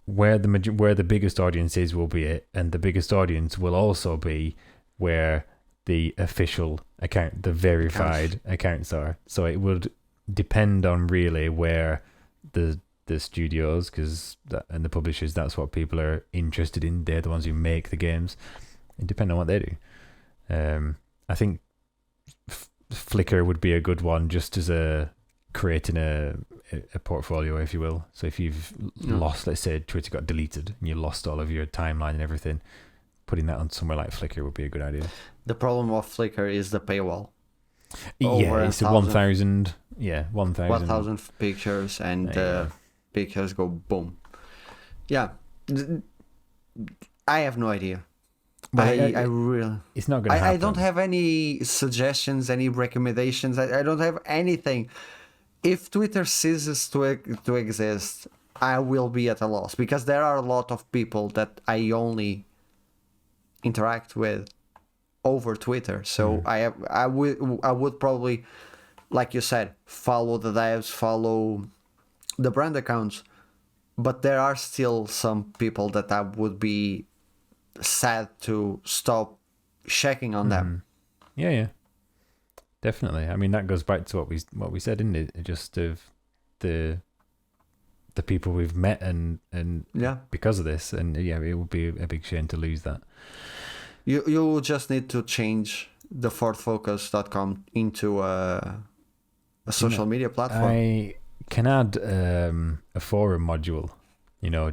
S2: where the biggest audience is will be it, and the biggest audience will also be where the official account, the verified accounts are. So it would depend on really where the studios and the publishers, that's what people are interested in. They're the ones who make the games. It depends on what they do. I think Flickr would be a good one, just as creating a portfolio, if you will. So if you've lost, let's say Twitter got deleted and you lost all of your timeline and everything, putting that on somewhere like Flickr would be a good idea.
S1: The problem of Flickr is the paywall.
S2: It's 1,000. Yeah, 1,000.
S1: 1,000 pictures, and pictures go boom. Yeah, I have no idea.
S2: Well,
S1: I really.
S2: It's not going to happen.
S1: I don't have any suggestions, any recommendations. I don't have anything. If Twitter ceases to exist, I will be at a loss, because there are a lot of people that I only interact with over Twitter. So I would probably, like you said, follow the devs, follow the brand accounts, but there are still some people that I would be sad to stop checking on them.
S2: Yeah, definitely. I mean, that goes back to what we said, didn't it? Just of the people we've met and because of this, and it would be a big shame to lose that.
S1: You just need to change the FordFocus.com into a social media platform.
S2: I can add a forum module,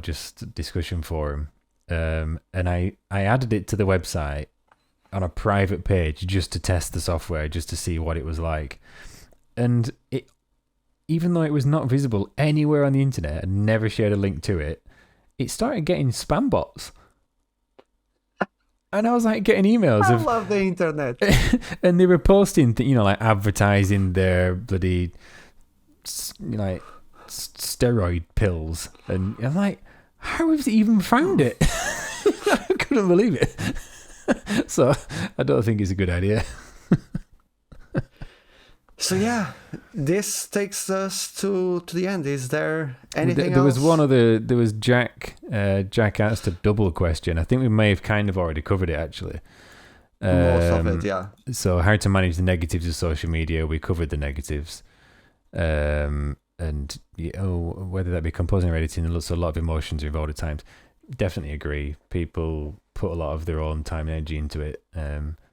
S2: just discussion forum. And I added it to the website on a private page just to test the software, just to see what it was like. And it, even though it was not visible anywhere on the internet and never shared a link to it, it started getting spam bots. And I was like getting emails.
S1: I love the internet.
S2: And they were posting, like advertising their bloody, steroid pills. And I'm like, how have they even found it? I couldn't believe it. So I don't think it's a good idea.
S1: So yeah, this takes us to the end. Is there anything
S2: there
S1: else?
S2: Was one other. There was Jack. Jack asked a double question. I think we may have kind of already covered it actually.
S1: Most of it, yeah.
S2: So how to manage the negatives of social media. We covered the negatives. And whether that be composing or editing, a lot of emotions are involved at times. Definitely agree. People put a lot of their own time and energy into it.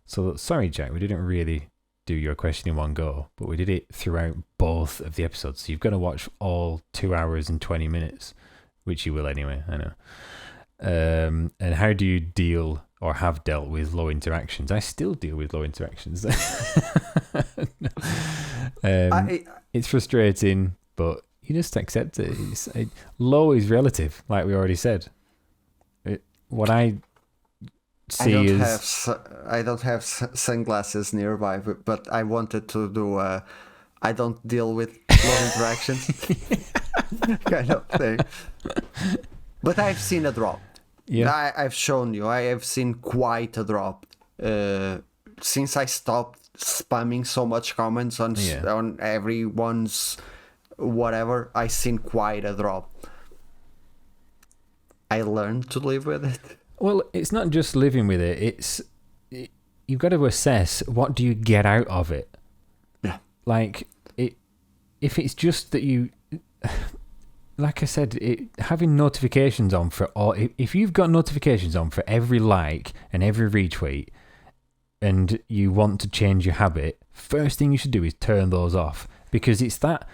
S2: So sorry, Jack, we didn't really do your question in one go, but we did it throughout both of the episodes. So you've got to watch all 2 hours and 20 minutes, which you will anyway, I know. And how do you deal or have dealt with low interactions? I still deal with low interactions. It's frustrating, but you just accept it. Low is relative, like we already said. What I see
S1: I don't have sunglasses nearby, but I wanted to do I don't deal with low interactions kind of thing. But I've seen a drop. Yeah, I've shown you. I have seen quite a drop since I stopped spamming so much comments on everyone's whatever. I've seen quite a drop. I learned to live with it.
S2: Well, it's not just living with it. You've got to assess, what do you get out of it?
S1: Yeah.
S2: Like, if it's just that you, like I said, having notifications on for all, if you've got notifications on for every like and every retweet, and you want to change your habit, first thing you should do is turn those off, because it's that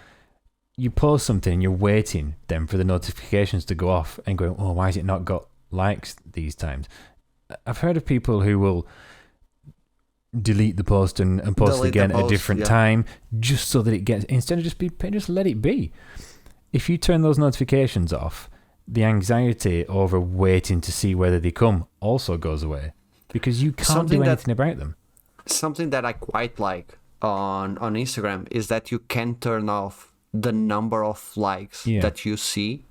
S2: you post something and you're waiting then for the notifications to go off and going, oh, why has it not got likes these times? I've heard of people who will delete the post and post again at a different time, just so that it gets, instead of just let it be. If you turn those notifications off, the anxiety over waiting to see whether they come also goes away, because you can't do anything about them.
S1: Something that I quite like on Instagram is that you can turn off the number of likes that you see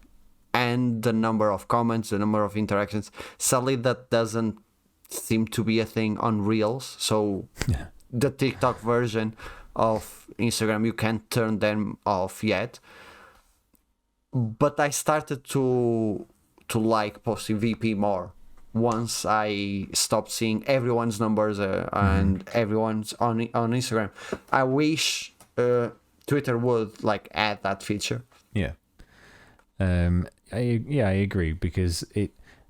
S1: and the number of comments, the number of interactions. Sadly, that doesn't seem to be a thing on Reels. So the TikTok version of Instagram, you can't turn them off yet. But I started to like posting VP more once I stopped seeing everyone's numbers and everyone's on Instagram. I wish Twitter would like add that feature.
S2: Yeah. I agree, because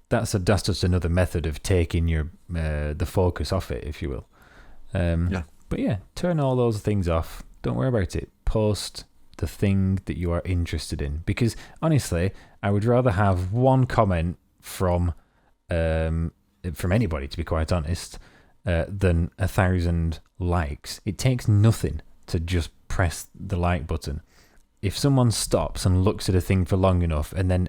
S2: that's just another method of taking your the focus off it, if you will. But yeah, turn all those things off. Don't worry about it. Post the thing that you are interested in, because honestly, I would rather have one comment from anybody, to be quite honest, than 1,000 likes. It takes nothing to just press the like button. If someone stops and looks at a thing for long enough and then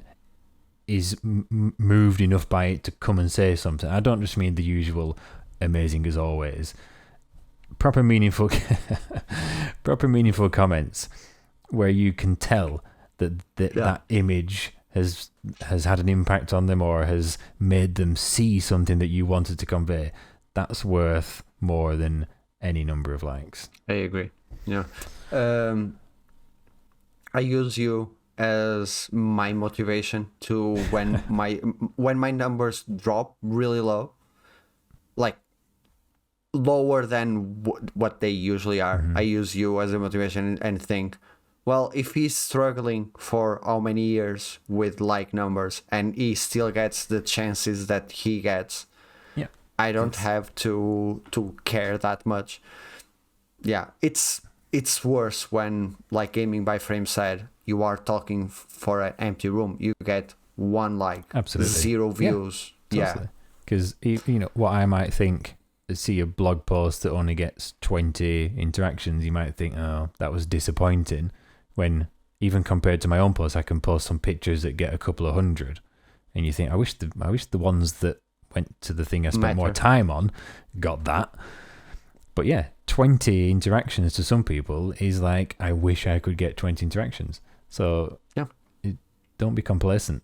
S2: is moved enough by it to come and say something, I don't just mean the usual amazing as always, proper meaningful comments where you can tell that image has had an impact on them or has made them see something that you wanted to convey. That's worth more than any number of likes.
S1: I agree. Yeah. I use you as my motivation to when my numbers drop really low, like lower than what they usually are. I use you as a motivation and think, well, if he's struggling for how many years with like numbers and he still gets the chances that he gets, I don't have to care that much. Yeah, it's worse when, like Gaming by Frame said, you are talking for an empty room. You get one like,
S2: absolutely
S1: 0 views.
S2: Totally. Because what I might think, see a blog post that only gets 20 interactions, you might think, oh, that was disappointing. When even compared to my own posts, I can post some pictures that get a couple of hundred, and you think, I wish the ones that went to the thing I spent more time on got that. But yeah, 20 interactions to some people is like, I wish I could get 20 interactions. So don't be complacent.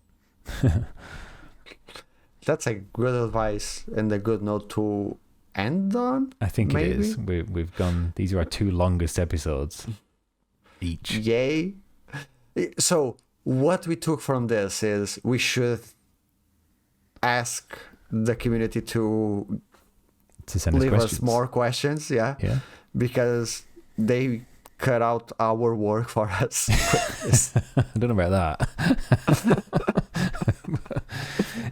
S1: that's a good advice and a good note to end on.
S2: I think
S1: maybe?
S2: It is. We've gone. These are our 2 longest episodes each.
S1: Yay! So what we took from this is we should ask the community to
S2: send us
S1: leave
S2: questions.
S1: us more questions. Yeah. Because they cut out our work for us.
S2: I don't know about that.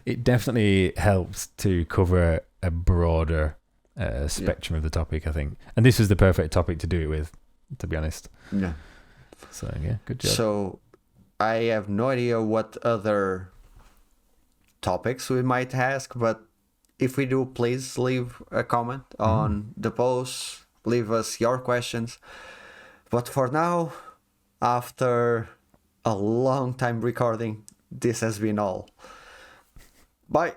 S2: It definitely helps to cover a broader spectrum of the topic, I think. And this was the perfect topic to do it with, to be honest.
S1: Yeah.
S2: So, yeah, good job.
S1: So, I have no idea what other topics we might ask, but if we do, please leave a comment on the post. Leave us your questions. But for now, after a long time recording, this has been all. Bye.